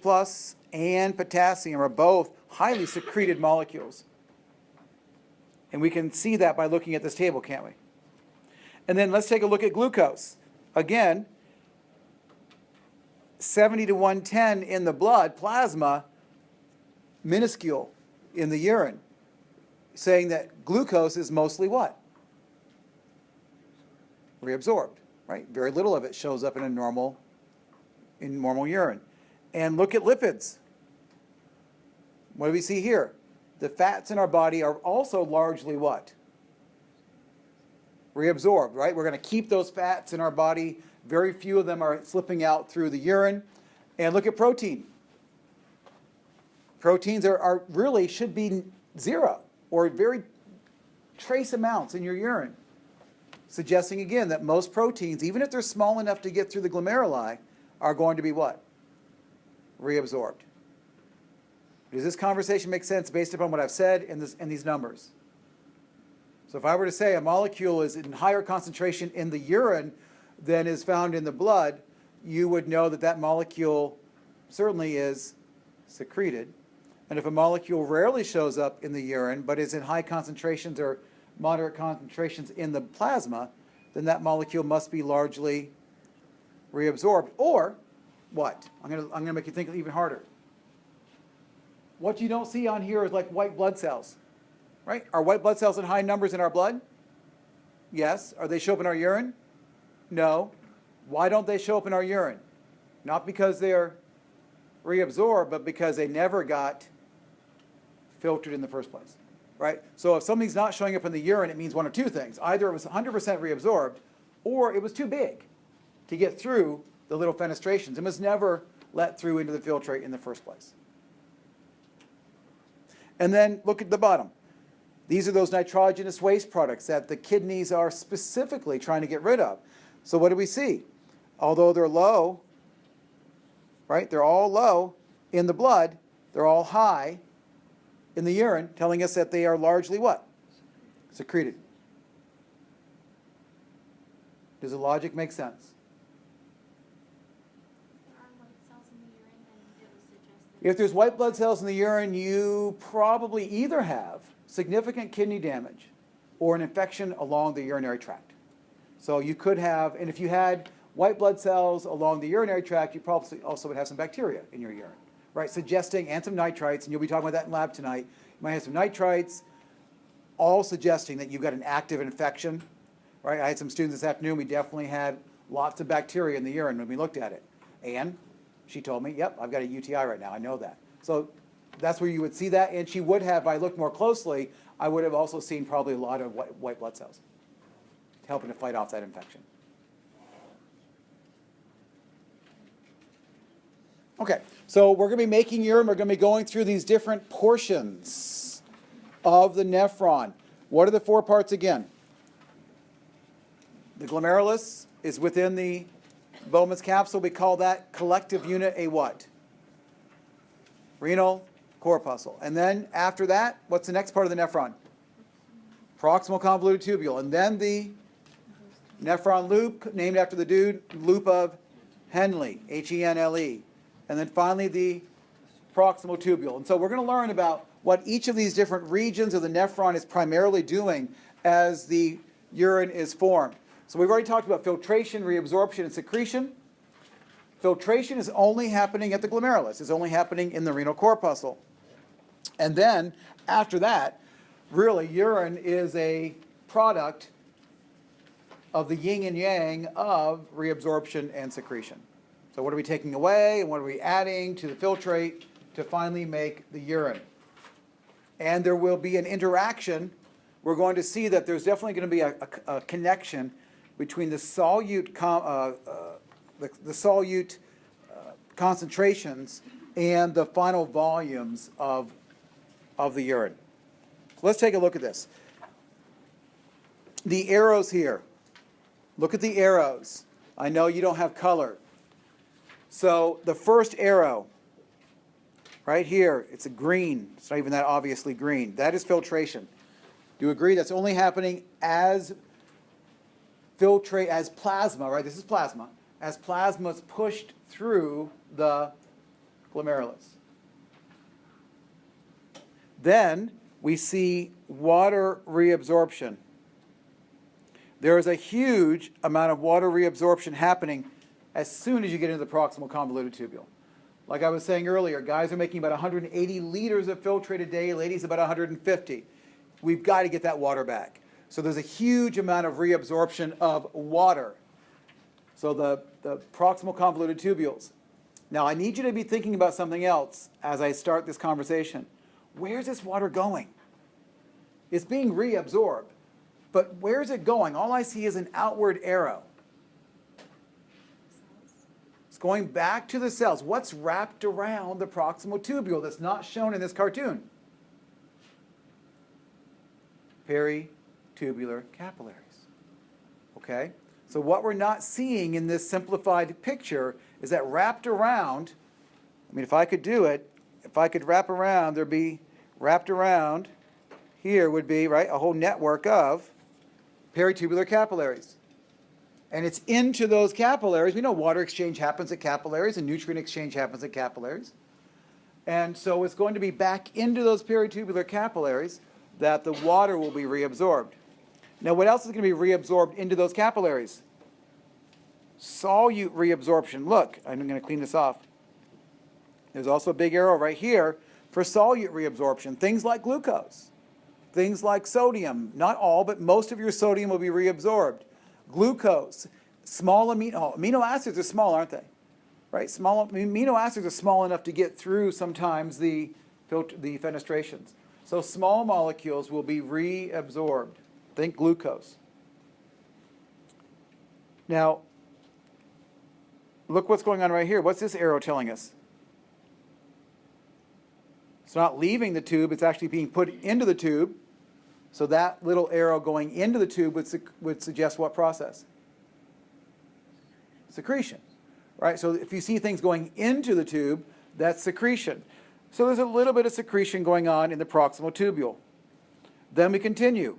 and potassium are both highly secreted molecules. And we can see that by looking at this table, can't we? And then let's take a look at glucose. Again, 70 to 110 in the blood, plasma, minuscule in the urine, saying that glucose is mostly what? Reabsorbed, right? Very little of it shows up in normal urine. And look at lipids. What do we see here? The fats in our body are also largely what? Reabsorbed, right? We're going to keep those fats in our body. Very few of them are slipping out through the urine. And look at protein. Proteins are really should be zero or very trace amounts in your urine, suggesting again that most proteins, even if they're small enough to get through the glomeruli, are going to be what? Reabsorbed. Does this conversation make sense based upon what I've said in these numbers? So if I were to say a molecule is in higher concentration in the urine than is found in the blood, you would know that that molecule certainly is secreted. And if a molecule rarely shows up in the urine but is in high concentrations or moderate concentrations in the plasma, then that molecule must be largely reabsorbed. Or what? I'm going to make you think even harder. What you don't see on here is like white blood cells, right? Are white blood cells in high numbers in our blood? Yes. Are they show up in our urine? No. Why don't they show up in our urine? Not because they're reabsorbed, but because they never got filtered in the first place, right? So if something's not showing up in the urine, it means one of two things. Either it was 100% reabsorbed, or it was too big to get through the little fenestrations and was never let through into the filtrate in the first place. And then look at the bottom. These are those nitrogenous waste products that the kidneys are specifically trying to get rid of. So what do we see? Although they're low, right? They're all low in the blood. They're all high in the urine, telling us that they are largely what? Secreted. Does the logic make sense? There are white cells in the urine, then it was suggested. If there's white blood cells in the urine, you probably either have significant kidney damage or an infection along the urinary tract. So you could have, and if you had white blood cells along the urinary tract, you probably also would have some bacteria in your urine, right? Suggesting, and some nitrites, and you'll be talking about that in lab tonight. You might have some nitrites, all suggesting that you've got an active infection, right? I had some students this afternoon, we definitely had lots of bacteria in the urine when we looked at it. And she told me, yep, I've got a UTI right now, I know that. So that's where you would see that, and she would have, if I looked more closely, I would have also seen probably a lot of white blood cells helping to fight off that infection. Okay, so we're going to be making urine. We're going to be going through these different portions of the nephron. What are the four parts again? The glomerulus is within the Bowman's capsule. We call that collective unit a what? Renal corpuscle. And then after that, what's the next part of the nephron? Proximal convoluted tubule. And then the nephron loop, named after the dude, loop of Henle, Henle. And then finally the proximal tubule. And so we're going to learn about what each of these different regions of the nephron is primarily doing as the urine is formed. So we've already talked about filtration, reabsorption, and secretion. Filtration is only happening at the glomerulus. It's only happening in the renal corpuscle. And then, after that, really, urine is a product of the yin and yang of reabsorption and secretion. So what are we taking away and what are we adding to the filtrate to finally make the urine? And there will be an interaction. We're going to see that there's definitely going to be a connection between the solute concentrations and the final volumes of the urine. So let's take a look at this. The arrows here. Look at the arrows. I know you don't have color. So the first arrow, right here, it's a green. It's not even that obviously green. That is filtration. Do you agree that's only happening as plasma, right? This is plasma. As plasma is pushed through the glomerulus. Then we see water reabsorption. There is a huge amount of water reabsorption happening as soon as you get into the proximal convoluted tubule. Like I was saying earlier, guys are making about 180 liters of filtrate a day, ladies about 150. We've got to get that water back. So there's a huge amount of reabsorption of water. So the proximal convoluted tubules. Now I need you to be thinking about something else as I start this conversation. Where's this water going? It's being reabsorbed. But where's it going? All I see is an outward arrow. It's going back to the cells. What's wrapped around the proximal tubule that's not shown in this cartoon? Peritubular capillaries. Okay? So what we're not seeing in this simplified picture is that wrapped around, I mean, if I could do it, if I could wrap around, there'd be wrapped around, here would be, right, a whole network of peritubular capillaries. And it's into those capillaries. We know water exchange happens at capillaries and nutrient exchange happens at capillaries. And so it's going to be back into those peritubular capillaries that the water will be reabsorbed. Now what else is going to be reabsorbed into those capillaries? Solute reabsorption. Look, I'm going to clean this off. There's also a big arrow right here for solute reabsorption. Things like glucose. Things like sodium. Not all, but most of your sodium will be reabsorbed. Glucose. Small amino acids are small, aren't they? Right? Small amino acids are small enough to get through sometimes the fenestrations. So small molecules will be reabsorbed. Think glucose. Now, look what's going on right here. What's this arrow telling us? It's not leaving the tube, it's actually being put into the tube. So that little arrow going into the tube would suggest what process? Secretion. Right? So if you see things going into the tube, that's secretion. So there's a little bit of secretion going on in the proximal tubule. Then we continue.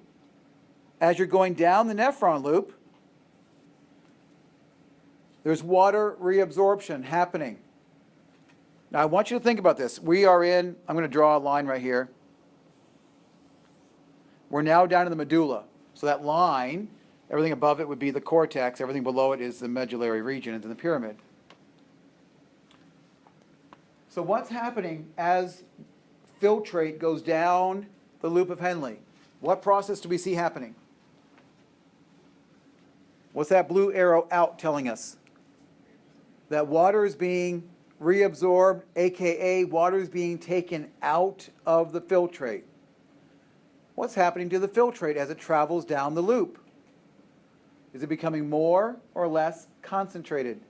As you're going down the nephron loop, there's water reabsorption happening. Now I want you to think about this. We are in, I'm going to draw a line right here. We're now down in the medulla. So that line, everything above it would be the cortex, everything below it is the medullary region, it's in the pyramid. So what's happening as filtrate goes down the loop of Henle? What process do we see happening? What's that blue arrow out telling us? That water is being reabsorbed, aka water is being taken out of the filtrate. What's happening to the filtrate as it travels down the loop? Is it becoming more or less concentrated?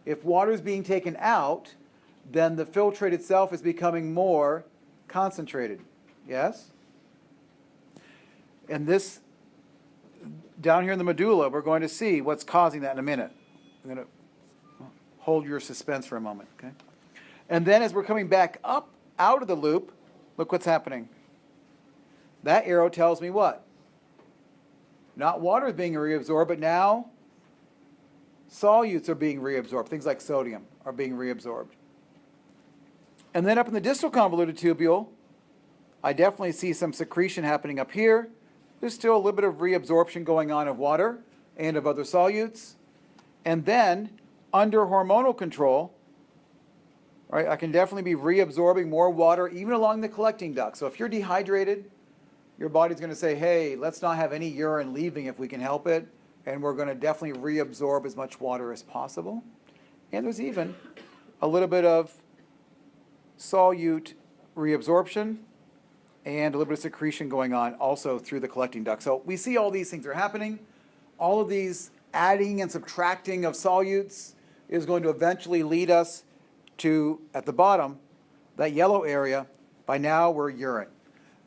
If water is being taken out, then the filtrate itself is becoming more concentrated. Yes? And this, down here in the medulla, we're going to see what's causing that in a minute. I'm going to hold your suspense for a moment. Okay? And then as we're coming back up out of the loop, look what's happening. That arrow tells me what? Not water is being reabsorbed, but now solutes are being reabsorbed. Things like sodium are being reabsorbed. And then up in the distal convoluted tubule, I definitely see some secretion happening up here. There's still a little bit of reabsorption going on of water and of other solutes. And then, under hormonal control, right, I can definitely be reabsorbing more water even along the collecting duct. So if you're dehydrated, your body's going to say, hey, let's not have any urine leaving if we can help it, and we're going to definitely reabsorb as much water as possible. And there's even a little bit of solute reabsorption and a little bit of secretion going on also through the collecting duct. So we see all these things are happening. All of these adding and subtracting of solutes is going to eventually lead us to, at the bottom, that yellow area. By now, we're urine.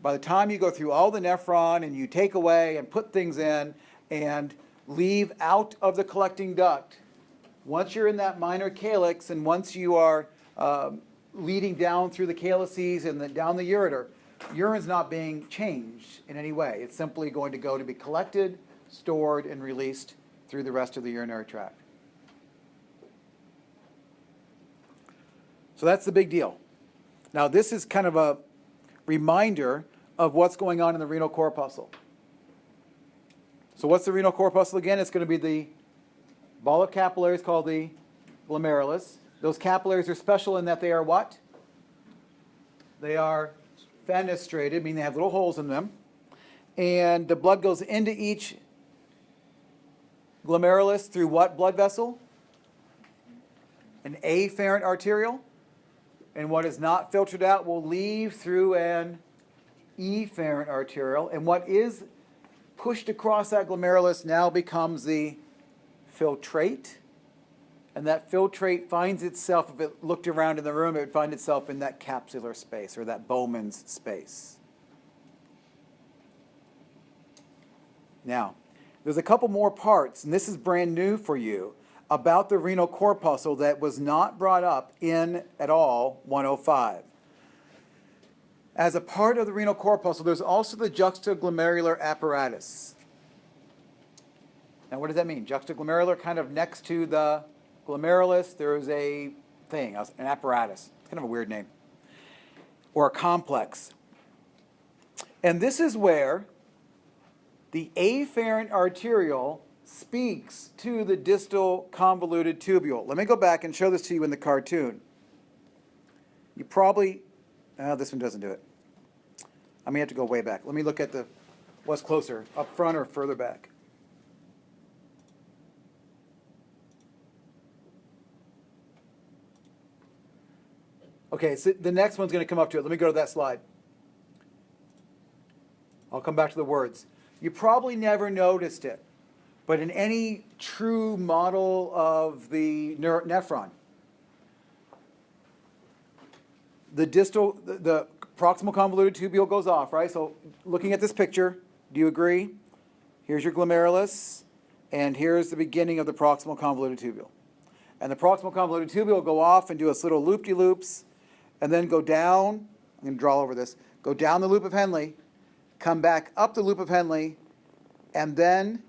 By the time you go through all the nephron and you take away and put things in and leave out of the collecting duct, once you're in that minor calyx and once you are leading down through the calyces and down the ureter, urine's not being changed in any way. It's simply going to go to be collected, stored, and released through the rest of the urinary tract. So that's the big deal. Now this is kind of a reminder of what's going on in the renal corpuscle. So what's the renal corpuscle again? It's going to be the ball of capillaries called the glomerulus. Those capillaries are special in that they are what? They are fenestrated, meaning they have little holes in them. And the blood goes into each glomerulus through what blood vessel? An afferent arterial. And what is not filtered out will leave through an efferent arterial. And what is pushed across that glomerulus now becomes the filtrate. And that filtrate finds itself, if it looked around in the room, it would find itself in that capsular space, or that Bowman's space. Now, there's a couple more parts, and this is brand new for you, about the renal corpuscle that was not brought up in, at all, 105. As a part of the renal corpuscle, there's also the juxtaglomerular apparatus. Now, what does that mean? Juxtaglomerular, kind of next to the glomerulus, there's a thing, an apparatus. It's kind of a weird name. Or a complex. And this is where the afferent arteriole speaks to the distal convoluted tubule. Let me go back and show this to you in the cartoon. You probably, this one doesn't do it. I may have to go way back. Let me look at what's closer, up front or further back. Okay, so the next one's going to come up to it. Let me go to that slide. I'll come back to the words. You probably never noticed it, but in any true model of the nephron, the proximal convoluted tubule goes off, right? So looking at this picture, do you agree? Here's your glomerulus, and here's the beginning of the proximal convoluted tubule. And the proximal convoluted tubule will go off and do its little loop-de-loops, and then go down, I'm going to draw over this, go down the loop of Henle, come back up the loop of Henle, and then,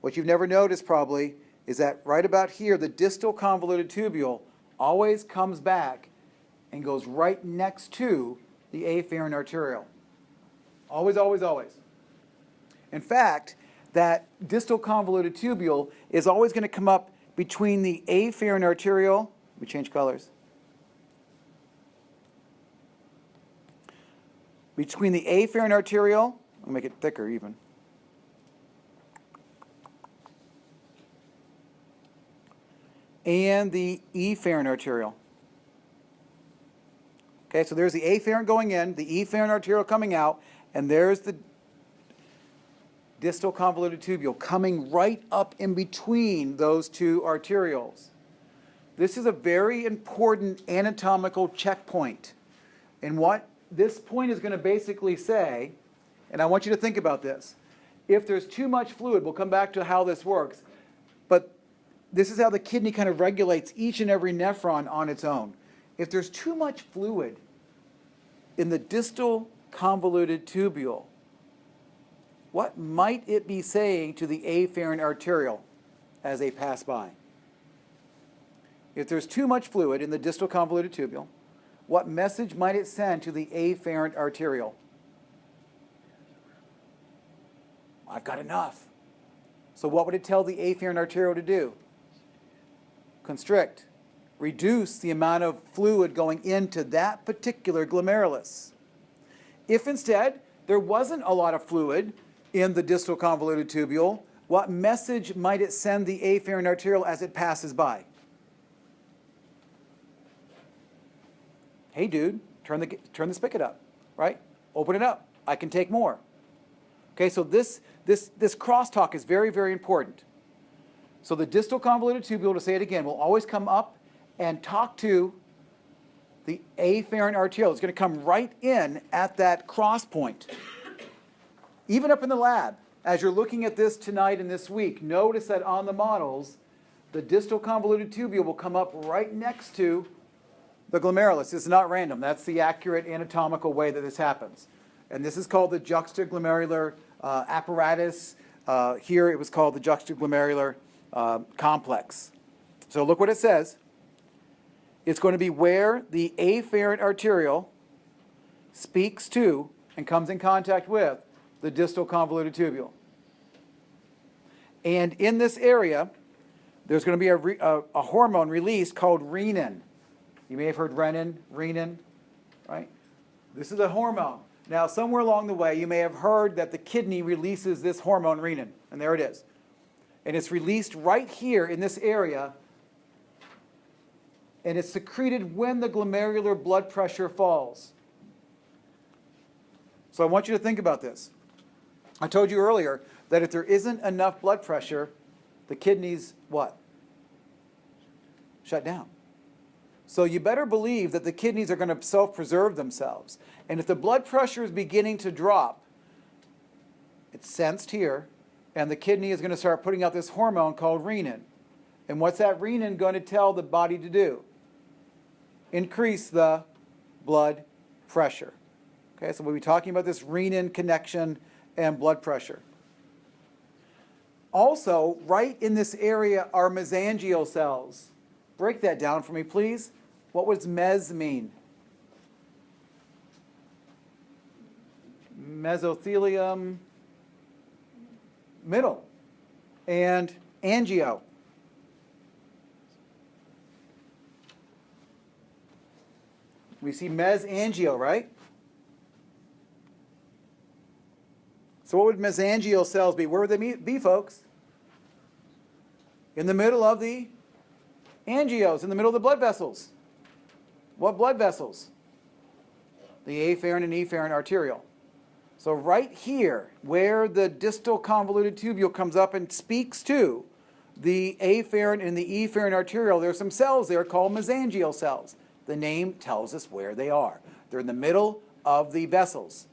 what you've never noticed probably, is that right about here, the distal convoluted tubule always comes back and goes right next to the afferent arteriole. Always, always, always. In fact, that distal convoluted tubule is always going to come up between the afferent arteriole, we change colors, between the afferent arteriole, I'll make it thicker even, and the efferent arteriole. Okay, so there's the afferent going in, the efferent arteriole coming out, and there's the distal convoluted tubule coming right up in between those two arterioles. This is a very important anatomical checkpoint. And what this point is going to basically say, and I want you to think about this, if there's too much fluid, we'll come back to how this works, but this is how the kidney kind of regulates each and every nephron on its own. If there's too much fluid in the distal convoluted tubule, what might it be saying to the afferent arteriole as they pass by? If there's too much fluid in the distal convoluted tubule, what message might it send to the afferent arteriole? I've got enough. So what would it tell the afferent arteriole to do? Constrict. Reduce the amount of fluid going into that particular glomerulus. If instead there wasn't a lot of fluid in the distal convoluted tubule, what message might it send the afferent arteriole as it passes by? Hey dude, turn the spigot up, right? Open it up. I can take more. Okay, so this crosstalk is very, very important. So the distal convoluted tubule, to say it again, will always come up and talk to the afferent arteriole. It's going to come right in at that cross point. Even up in the lab, as you're looking at this tonight and this week, notice that on the models, the distal convoluted tubule will come up right next to the glomerulus. It's not random. That's the accurate anatomical way that this happens. And this is called the juxtaglomerular apparatus. Here it was called the juxtaglomerular complex. So look what it says. It's going to be where the afferent arteriole speaks to and comes in contact with the distal convoluted tubule. And in this area, there's going to be a hormone released called renin. You may have heard renin, right? This is a hormone. Now, somewhere along the way, you may have heard that the kidney releases this hormone renin, and there it is. And it's released right here in this area, and it's secreted when the glomerular blood pressure falls. So I want you to think about this. I told you earlier that if there isn't enough blood pressure, the kidneys, what? Shut down. So you better believe that the kidneys are going to self-preserve themselves. And if the blood pressure is beginning to drop, it's sensed here, and the kidney is going to start putting out this hormone called renin. And what's that renin going to tell the body to do? Increase the blood pressure. Okay, so we'll be talking about this renin connection and blood pressure. Also, right in this area are mesangial cells. Break that down for me, please. What does mes mean? Mesothelium, middle. And angio. We see mesangio, right? So what would mesangial cells be? Where would they be, folks? In the middle of the angios, in the middle of the blood vessels. What blood vessels? The afferent and efferent arteriole. So right here, where the distal convoluted tubule comes up and speaks to the afferent and the efferent arteriole, there are some cells there called mesangial cells. The name tells us where they are. They're in the middle of the vessels.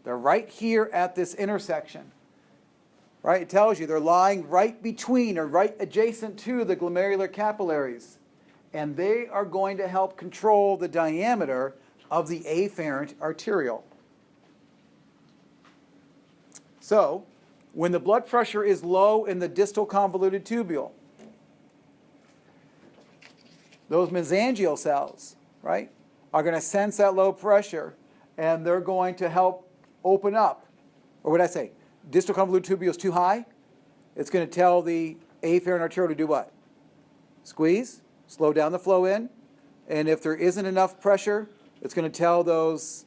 They're right here at this intersection. Right? It tells you they're lying right between or right adjacent to the glomerular capillaries. And they are going to help control the diameter of the afferent arteriole. So, when the blood pressure is low in the distal convoluted tubule, those mesangial cells, right, are going to sense that low pressure, and they're going to help open up. Or what did I say? Distal convoluted tubule is too high. It's going to tell the afferent arteriole to do what? Squeeze, slow down the flow in, and if there isn't enough pressure, it's going to tell those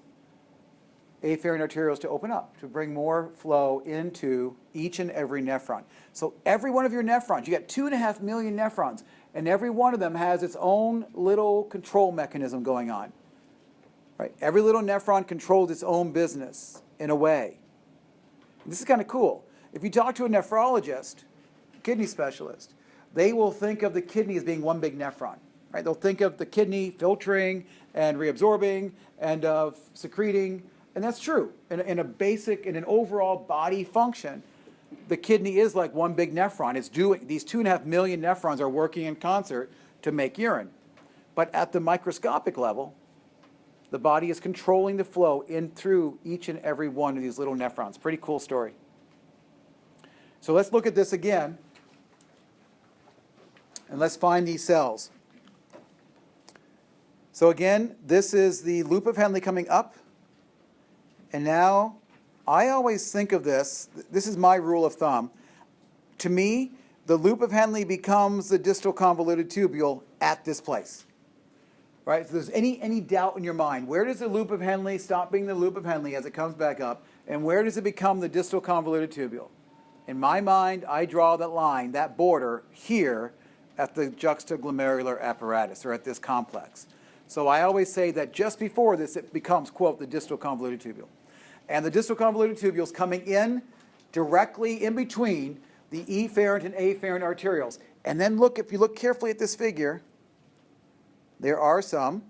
afferent arterioles to open up, to bring more flow into each and every nephron. So every one of your nephrons, you got 2.5 million nephrons, and every one of them has its own little control mechanism going on. Right? Every little nephron controls its own business in a way. And this is kind of cool. If you talk to a nephrologist, kidney specialist, they will think of the kidney as being one big nephron. Right? They'll think of the kidney filtering and reabsorbing and of secreting. And that's true. In a basic, in an overall body function, the kidney is like one big nephron. It's doing, these 2.5 million nephrons are working in concert to make urine. But at the microscopic level, the body is controlling the flow in through each and every one of these little nephrons. Pretty cool story. So let's look at this again. And let's find these cells. So again, this is the loop of Henle coming up. And now, I always think of this is my rule of thumb. To me, the loop of Henle becomes the distal convoluted tubule at this place. Right? If there's any doubt in your mind, where does the loop of Henle stop being the loop of Henle as it comes back up, and where does it become the distal convoluted tubule? In my mind, I draw that line, that border, here at the juxtaglomerular apparatus, or at this complex. So I always say that just before this, it becomes, quote, the distal convoluted tubule. And the distal convoluted tubule is coming in directly in between the efferent and afferent arterioles. And then look, if you look carefully at this figure, there are some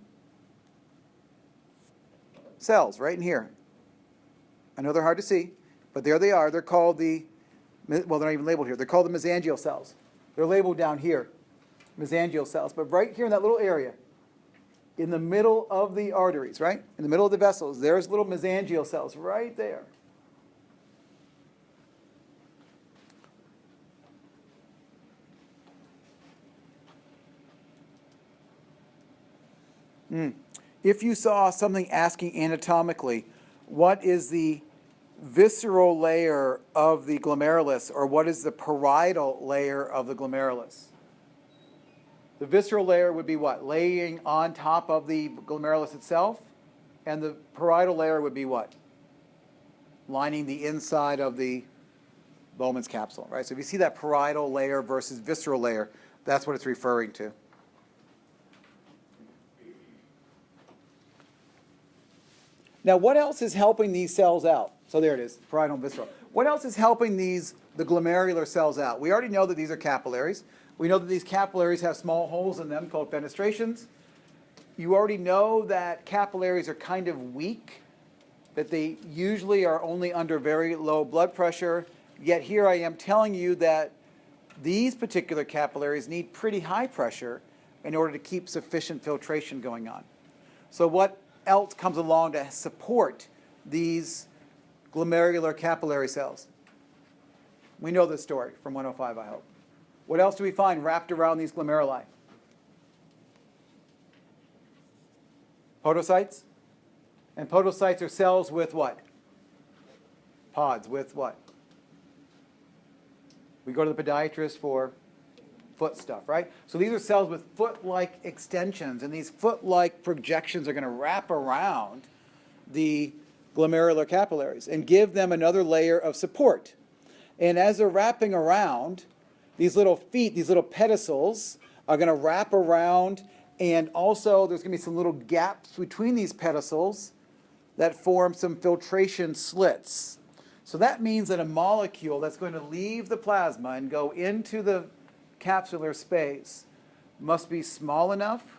cells right in here. I know they're hard to see, but there they are. They're called well, they're not even labeled here. They're called the mesangial cells. They're labeled down here, mesangial cells. But right here in that little area, in the middle of the arteries, right? In the middle of the vessels, there's little mesangial cells right there. If you saw something asking anatomically, what is the visceral layer of the glomerulus, or what is the parietal layer of the glomerulus? The visceral layer would be what? Laying on top of the glomerulus itself, and the parietal layer would be what? Lining the inside of the Bowman's capsule, right? So if you see that parietal layer versus visceral layer, that's what it's referring to. Now, what else is helping these cells out? So there it is, parietal and visceral. What else is helping the glomerular cells out? We already know that these are capillaries. We know that these capillaries have small holes in them called fenestrations. You already know that capillaries are kind of weak, that they usually are only under very low blood pressure. Yet here I am telling you that these particular capillaries need pretty high pressure in order to keep sufficient filtration going on. So what else comes along to support these glomerular capillary cells? We know this story from 105, I hope. What else do we find wrapped around these glomeruli? Podocytes. And podocytes are cells with what? Pods with what? We go to the podiatrist for foot stuff, right? So these are cells with foot-like extensions, and these foot-like projections are going to wrap around the glomerular capillaries and give them another layer of support. And as they're wrapping around, these little feet, these little pedicels, are going to wrap around, and also there's going to be some little gaps between these pedicels that form some filtration slits. So that means that a molecule that's going to leave the plasma and go into the capsular space must be small enough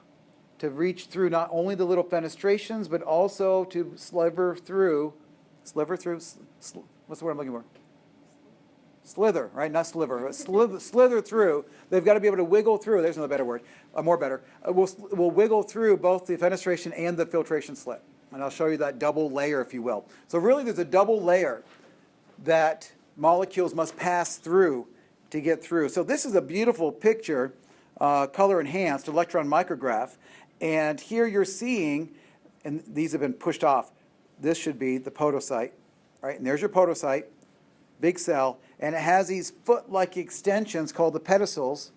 to reach through not only the little fenestrations, but also to slither through, what's the word I'm looking for? Slither, right? Not sliver. Slither through. They've got to be able to wiggle through. There's another better word. More better. We'll wiggle through both the fenestration and the filtration slit. And I'll show you that double layer, if you will. So really there's a double layer that molecules must pass through to get through. So this is a beautiful picture, color enhanced, electron micrograph. And here you're seeing, and these have been pushed off, this should be the podocyte, right? And there's your podocyte, big cell, and it has these foot-like extensions called the pedicels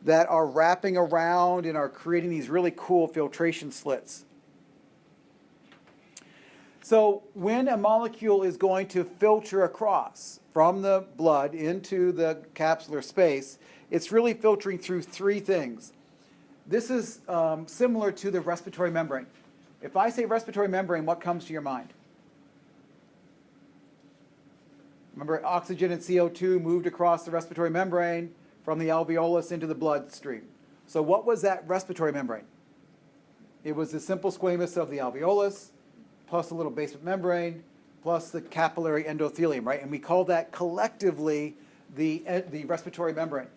that are wrapping around and are creating these really cool filtration slits. So when a molecule is going to filter across from the blood into the capsular space, it's really filtering through three things. This is similar to the respiratory membrane. If I say respiratory membrane, what comes to your mind? Remember, oxygen and CO2 moved across the respiratory membrane from the alveolus into the bloodstream. So what was that respiratory membrane? It was the simple squamous of the alveolus, plus a little basement membrane, plus the capillary endothelium, right? And we call that collectively the respiratory membrane.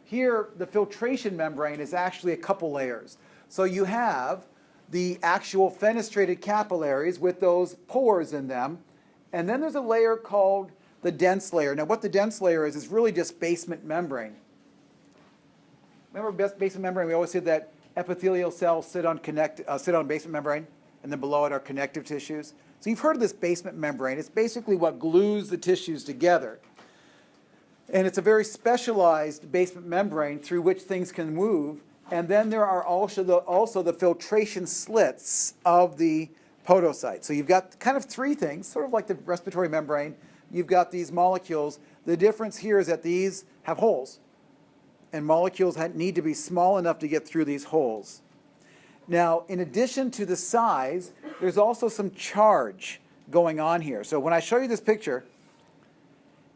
Here, the filtration membrane is actually a couple layers. So you have the actual fenestrated capillaries with those pores in them, and then there's a layer called the dense layer. Now what the dense layer is really just basement membrane. Remember basement membrane, we always said that epithelial cells sit on basement membrane, and then below it are connective tissues. So you've heard of this basement membrane. It's basically what glues the tissues together. And it's a very specialized basement membrane through which things can move. And then there are also the filtration slits of the podocyte. So you've got kind of three things, sort of like the respiratory membrane. You've got these molecules. The difference here is that these have holes, and molecules need to be small enough to get through these holes. Now, in addition to the size, there's also some charge going on here. So when I show you this picture,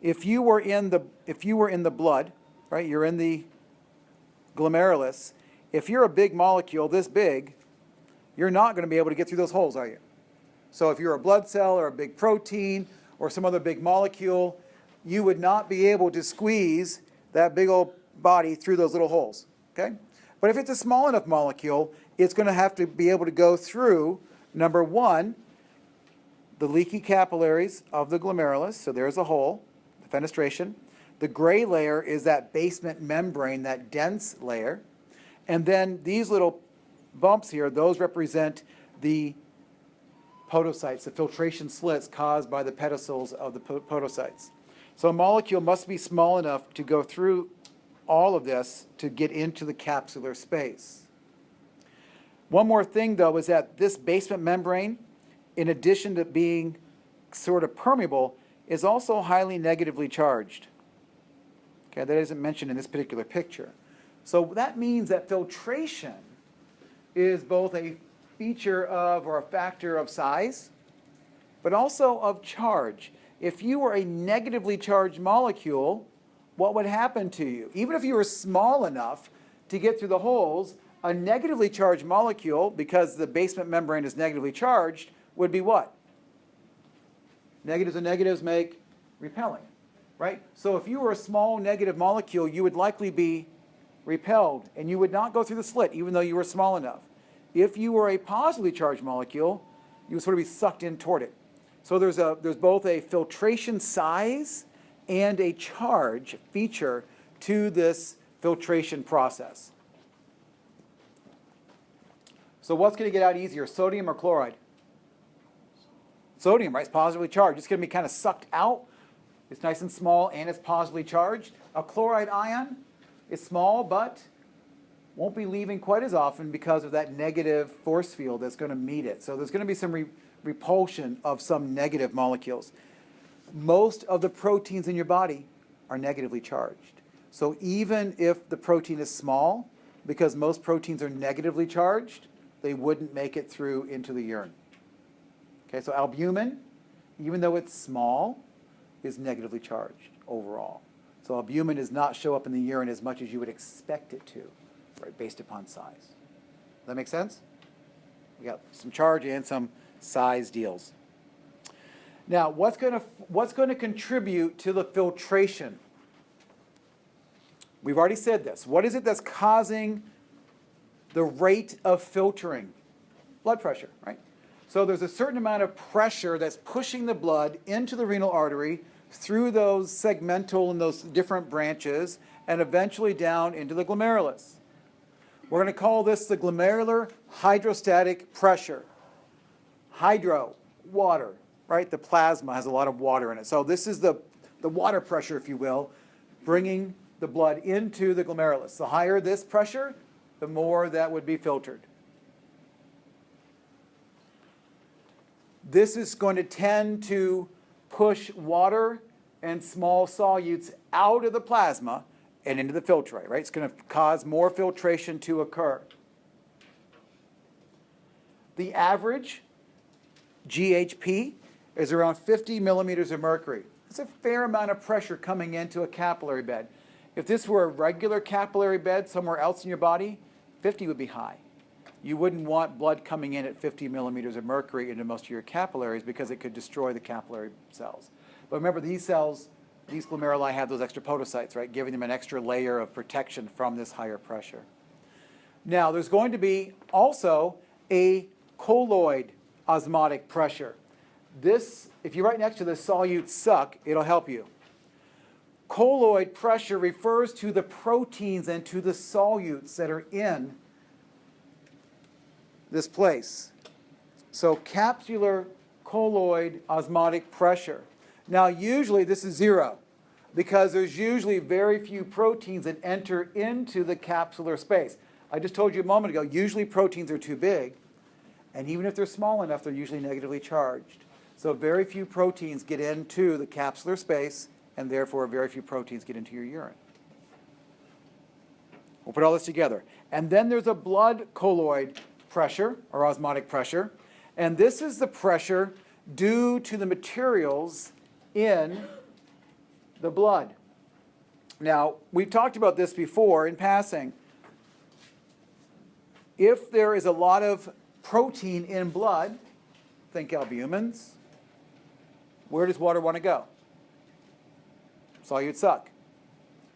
if you were in the blood, right, you're in the glomerulus, if you're a big molecule this big, you're not going to be able to get through those holes, are you? So if you're a blood cell or a big protein or some other big molecule, you would not be able to squeeze that big old body through those little holes, okay? But if it's a small enough molecule, it's going to have to be able to go through, number one, the leaky capillaries of the glomerulus, so there's a hole, the fenestration. The gray layer is that basement membrane, that dense layer. And then these little bumps here, those represent the podocytes, the filtration slits caused by the pedicels of the podocytes. So a molecule must be small enough to go through all of this to get into the capsular space. One more thing, though, is that this basement membrane, in addition to being sort of permeable, is also highly negatively charged. Okay, that isn't mentioned in this particular picture. So that means that filtration is both a feature of or a factor of size, but also of charge. If you were a negatively charged molecule, what would happen to you? Even if you were small enough to get through the holes, a negatively charged molecule, because the basement membrane is negatively charged, would be what? Negatives and negatives make repelling, right? So if you were a small negative molecule, you would likely be repelled, and you would not go through the slit, even though you were small enough. If you were a positively charged molecule, you would sort of be sucked in toward it. So there's both a filtration size and a charge feature to this filtration process. So what's going to get out easier, sodium or chloride? Sodium, right? It's positively charged. It's going to be kind of sucked out. It's nice and small, and it's positively charged. A chloride ion is small, but won't be leaving quite as often because of that negative force field that's going to meet it. So there's going to be some repulsion of some negative molecules. Most of the proteins in your body are negatively charged. So even if the protein is small, because most proteins are negatively charged, they wouldn't make it through into the urine. Okay, so albumin, even though it's small, is negatively charged overall. So albumin does not show up in the urine as much as you would expect it to, right, based upon size. Does that make sense? We got some charge and some size deals. Now, what's going to contribute to the filtration? We've already said this. What is it that's causing the rate of filtering? Blood pressure, right? So there's a certain amount of pressure that's pushing the blood into the renal artery through those segmental and those different branches and eventually down into the glomerulus. We're going to call this the glomerular hydrostatic pressure. Hydro, water, right? The plasma has a lot of water in it. So this is the water pressure, if you will, bringing the blood into the glomerulus. The higher this pressure, the more that would be filtered. This is going to tend to push water and small solutes out of the plasma and into the filtrate, right? It's going to cause more filtration to occur. The average GHP is around 50 millimeters of mercury. It's a fair amount of pressure coming into a capillary bed. If this were a regular capillary bed somewhere else in your body, 50 would be high. You wouldn't want blood coming in at 50 millimeters of mercury into most of your capillaries because it could destroy the capillary cells. But remember, these cells, these glomeruli have those extra podocytes, right, giving them an extra layer of protection from this higher pressure. Now, there's going to be also a colloid osmotic pressure. This, if you're right next to the solute suck, it'll help you. Colloid pressure refers to the proteins and to the solutes that are in this place. So capsular colloid osmotic pressure. Now usually this is 0 because there's usually very few proteins that enter into the capsular space. I just told you a moment ago, usually proteins are too big, and even if they're small enough, they're usually negatively charged. So very few proteins get into the capsular space, and therefore very few proteins get into your urine. We'll put all this together. And then there's a blood colloid pressure, or osmotic pressure, and this is the pressure due to the materials in the blood. Now, we've talked about this before in passing. If there is a lot of protein in blood, think albumins, where does water want to go? Solutes suck.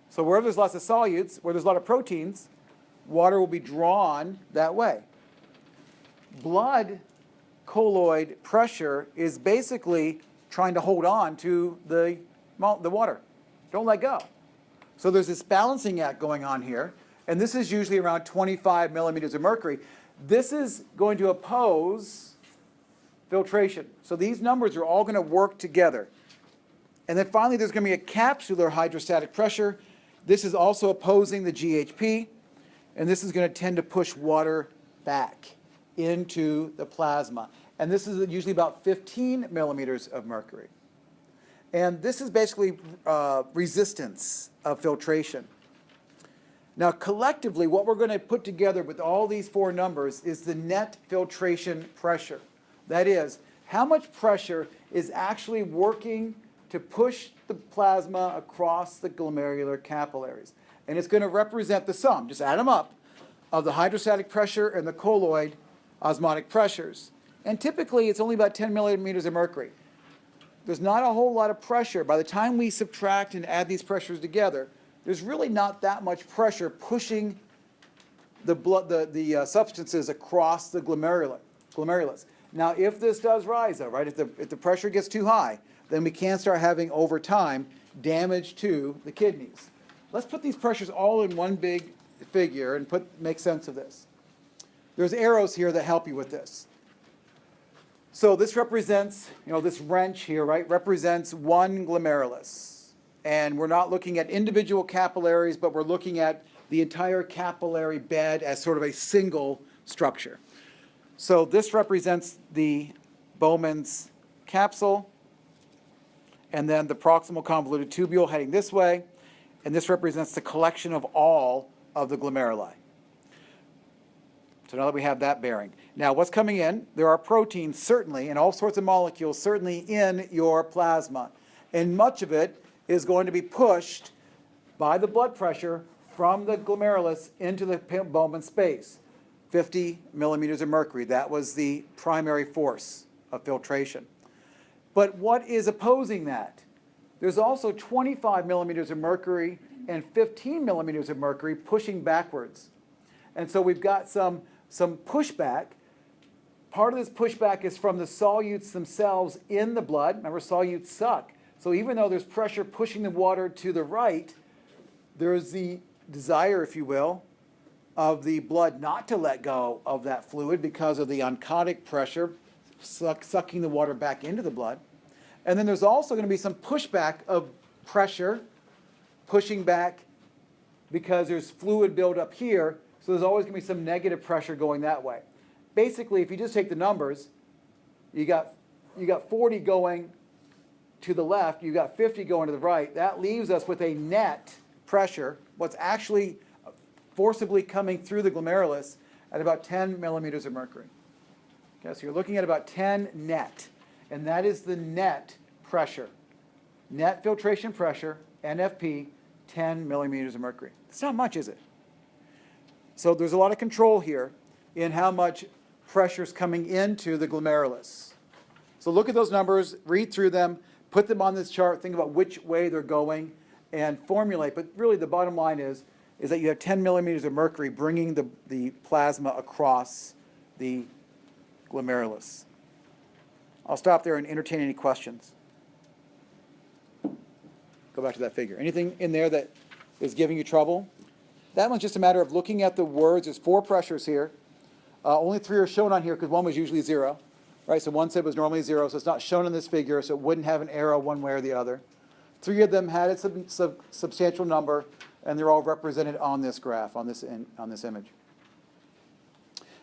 So wherever there's lots of solutes, where there's a lot of proteins, water will be drawn that way. Blood colloid pressure is basically trying to hold on to the water. Don't let go. So there's this balancing act going on here, and this is usually around 25 millimeters of mercury. This is going to oppose filtration. So these numbers are all going to work together. And then finally, there's going to be a capsular hydrostatic pressure. This is also opposing the GHP, and this is going to tend to push water back into the plasma. And this is usually about 15 millimeters of mercury. And this is basically resistance of filtration. Now, collectively, what we're going to put together with all these 4 numbers is the net filtration pressure. That is, how much pressure is actually working to push the plasma across the glomerular capillaries. And it's going to represent the sum, just add them up, of the hydrostatic pressure and the colloid osmotic pressures. And typically, it's only about 10 millimeters of mercury. There's not a whole lot of pressure. By the time we subtract and add these pressures together, there's really not that much pressure pushing the substances across the glomerulus. Now, if this does rise, though, right, if the pressure gets too high, then we can start having, over time, damage to the kidneys. Let's put these pressures all in one big figure and make sense of this. There's arrows here that help you with this. So this represents, this wrench here, right, represents one glomerulus. And we're not looking at individual capillaries, but we're looking at the entire capillary bed as sort of a single structure. So this represents the Bowman's capsule, and then the proximal convoluted tubule heading this way, and this represents the collection of all of the glomeruli. So now that we have that bearing. Now what's coming in? There are proteins certainly, and all sorts of molecules certainly in your plasma. And much of it is going to be pushed by the blood pressure from the glomerulus into the Bowman space. 50 millimeters of mercury. That was the primary force of filtration. But what is opposing that? There's also 25 millimeters of mercury and 15 millimeters of mercury pushing backwards. And so we've got some pushback. Part of this pushback is from the solutes themselves in the blood. Remember, solutes suck. So even though there's pressure pushing the water to the right, there's the desire, if you will, of the blood not to let go of that fluid because of the oncotic pressure sucking the water back into the blood. And then there's also going to be some pushback of pressure pushing back because there's fluid buildup here, so there's always going to be some negative pressure going that way. Basically, if you just take the numbers, you got 40 going to the left, you got 50 going to the right. That leaves us with a net pressure, what's actually forcibly coming through the glomerulus, at about 10 millimeters of mercury. Okay, so you're looking at about 10 net, and that is the net pressure. Net filtration pressure, NFP, 10 millimeters of mercury. It's not much, is it? So there's a lot of control here in how much pressure is coming into the glomerulus. So look at those numbers, read through them, put them on this chart, think about which way they're going, and formulate. But really the bottom line is that you have 10 millimeters of mercury bringing the plasma across the glomerulus. I'll stop there and entertain any questions. Go back to that figure. Anything in there that is giving you trouble? That one's just a matter of looking at the words. There's 4 pressures here. Only 3 are shown on here because one was usually 0. Right, so one sib was normally 0, so it's not shown in this figure, so it wouldn't have an arrow one way or the other. 3 of them had a substantial number, and they're all represented on this graph, on this image.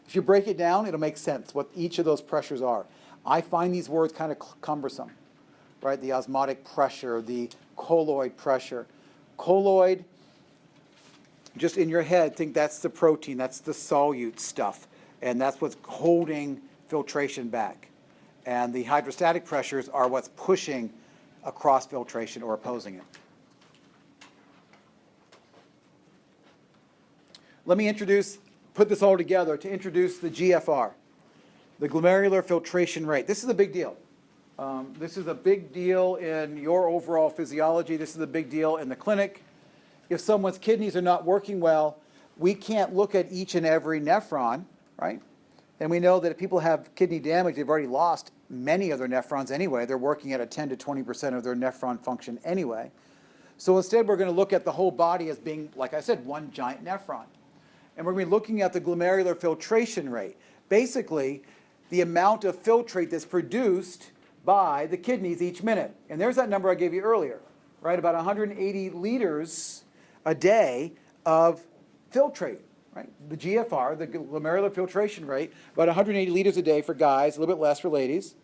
If you break it down, it'll make sense what each of those pressures are. I find these words kind of cumbersome, right? The osmotic pressure, the colloid pressure. Colloid, just in your head, think that's the protein, that's the solute stuff, and that's what's holding filtration back. And the hydrostatic pressures are what's pushing across filtration or opposing it. Let me put this all together to introduce the GFR, the glomerular filtration rate. This is a big deal. This is a big deal in your overall physiology. This is a big deal in the clinic. If someone's kidneys are not working well, we can't look at each and every nephron, right? And we know that if people have kidney damage, they've already lost many of their nephrons anyway. They're working at a 10 to 20% of their nephron function anyway. So instead, we're going to look at the whole body as being, like I said, one giant nephron. And we're going to be looking at the glomerular filtration rate. Basically, the amount of filtrate that's produced by the kidneys each minute. And there's that number I gave you earlier, right? About 180 liters a day of filtrate. Right? The GFR, the glomerular filtration rate, about 180 liters a day for guys, a little bit less for ladies.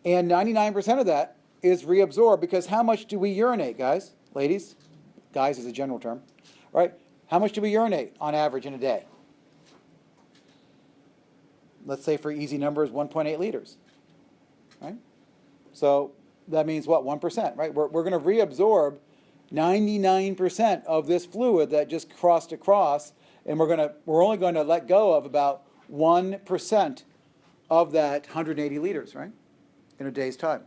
And 99% of that is reabsorbed because how much do we urinate, guys? Ladies? Guys is a general term. Right? How much do we urinate on average in a day? Let's say for easy numbers, 1.8 liters. Right? So that means what? 1%, right? We're going to reabsorb 99% of this fluid that just crossed across. And we're only going to let go of about 1% of that 180 liters, right, in a day's time.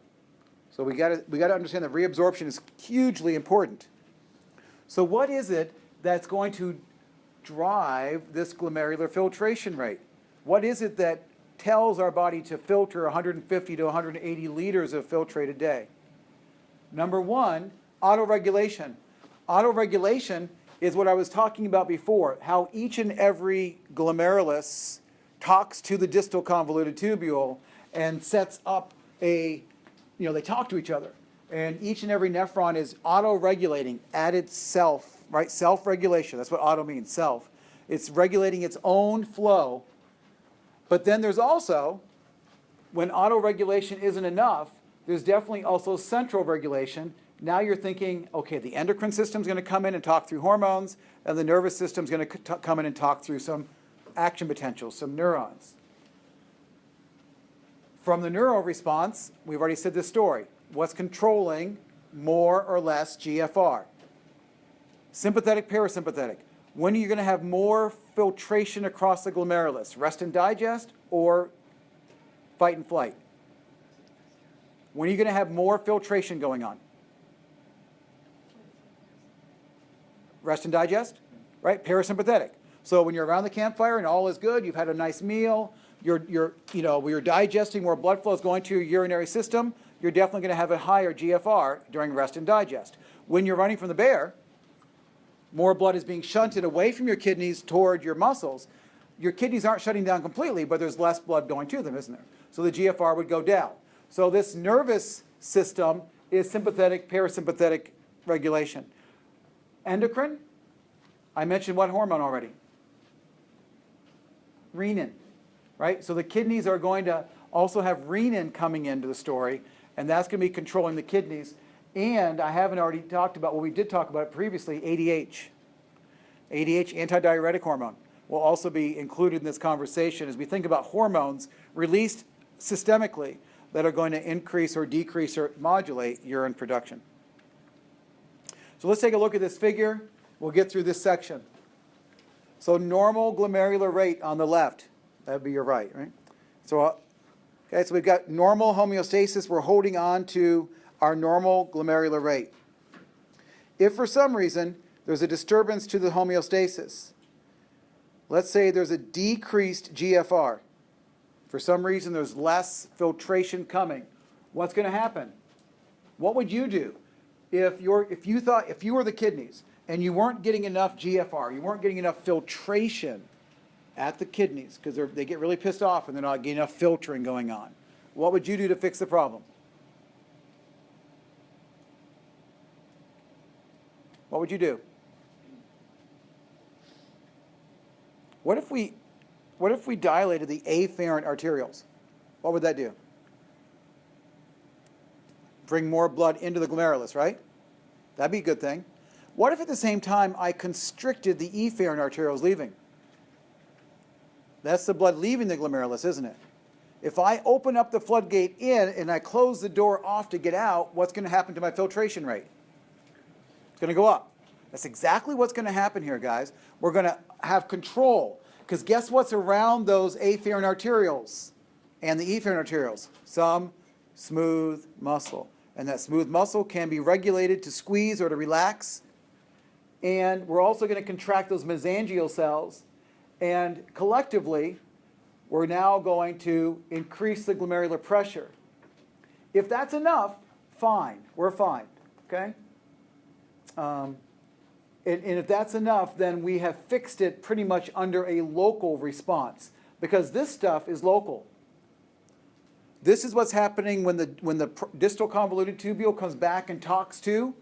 So we got to understand that reabsorption is hugely important. So what is it that's going to drive this glomerular filtration rate? What is it that tells our body to filter 150 to 180 liters of filtrate a day? Number one, autoregulation. Autoregulation is what I was talking about before, how each and every glomerulus talks to the distal convoluted tubule and sets up they talk to each other. And each and every nephron is auto-regulating at itself, right? Self-regulation, that's what auto means, self. It's regulating its own flow. But then there's also, when auto-regulation isn't enough, there's definitely also central regulation. Now you're thinking, okay, the endocrine system's going to come in and talk through hormones, and the nervous system's going to come in and talk through some action potentials, some neurons. From the neural response, we've already said this story. What's controlling more or less GFR? Sympathetic, parasympathetic. When are you going to have more filtration across the glomerulus? Rest and digest or fight and flight? When are you going to have more filtration going on? Rest and digest, right? Parasympathetic. So when you're around the campfire and all is good, you've had a nice meal, you're digesting, more blood flow is going to your urinary system, you're definitely going to have a higher GFR during rest and digest. When you're running from the bear, more blood is being shunted away from your kidneys toward your muscles. Your kidneys aren't shutting down completely, but there's less blood going to them, isn't there? So the GFR would go down. So this nervous system is sympathetic, parasympathetic regulation. Endocrine, I mentioned what hormone already? Renin, right? So the kidneys are going to also have renin coming into the story, and that's going to be controlling the kidneys. And I haven't already talked about, well, we did talk about it previously, ADH. ADH, antidiuretic hormone, will also be included in this conversation as we think about hormones released systemically that are going to increase or decrease or modulate urine production. So let's take a look at this figure. We'll get through this section. So normal glomerular rate on the left. That would be your right? So we've got normal homeostasis. We're holding on to our normal glomerular rate. If for some reason there's a disturbance to the homeostasis, let's say there's a decreased GFR. For some reason there's less filtration coming. What's going to happen? What would you do if you were the kidneys and you weren't getting enough GFR, you weren't getting enough filtration at the kidneys because they get really pissed off and they're not getting enough filtering going on. What would you do to fix the problem? What would you do? What if we dilated the afferent arterioles? What would that do? Bring more blood into the glomerulus, right? That'd be a good thing. What if at the same time I constricted the efferent arterioles leaving? That's the blood leaving the glomerulus, isn't it? If I open up the floodgate in and I close the door off to get out, what's going to happen to my filtration rate? It's going to go up. That's exactly what's going to happen here, guys. We're going to have control. Because guess what's around those afferent arterioles and the efferent arterioles? Some smooth muscle. And that smooth muscle can be regulated to squeeze or to relax. And we're also going to contract those mesangial cells. And collectively, we're now going to increase the glomerular pressure. If that's enough, fine. We're fine. Okay? And if that's enough, then we have fixed it pretty much under a local response. Because this stuff is local. This is what's happening when the distal convoluted tubule comes back and talks to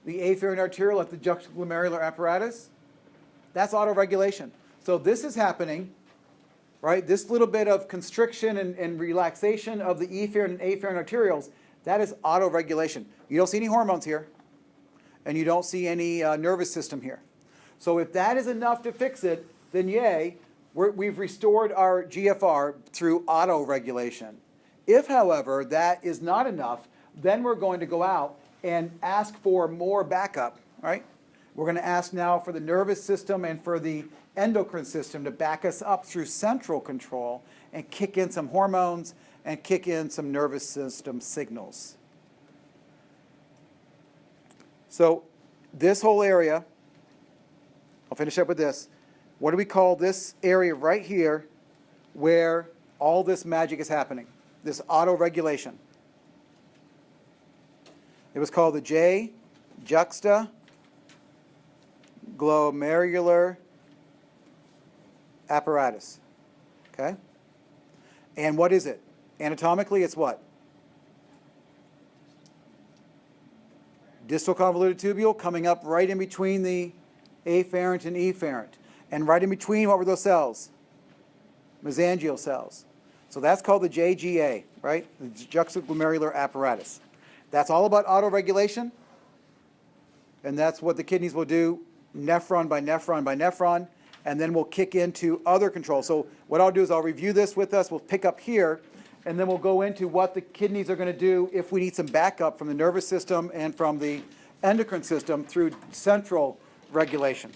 the afferent arteriole at the juxtaglomerular apparatus. That's autoregulation. So this is happening, right? This little bit of constriction and relaxation of the efferent and afferent arterioles, that is autoregulation. You don't see any hormones here, and you don't see any nervous system here. So if that is enough to fix it, then yay, we've restored our GFR through autoregulation. If, however, that is not enough, then we're going to go out and ask for more backup, right? We're going to ask now for the nervous system and for the endocrine system to back us up through central control and kick in some hormones and kick in some nervous system signals. So this whole area, I'll finish up with this. What do we call this area right here where all this magic is happening? This autoregulation. It was called the Juxtaglomerular Apparatus. Okay? And what is it? Anatomically, it's what? Distal convoluted tubule coming up right in between the afferent and efferent. And right in between, what were those cells? Mesangial cells. So that's called the JGA, right? The Juxtaglomerular Apparatus. That's all about autoregulation. And that's what the kidneys will do, nephron by nephron by nephron. And then we'll kick into other control. So what I'll do is I'll review this with us. We'll pick up here. And then we'll go into what the kidneys are going to do if we need some backup from the nervous system and from the endocrine system through central regulation.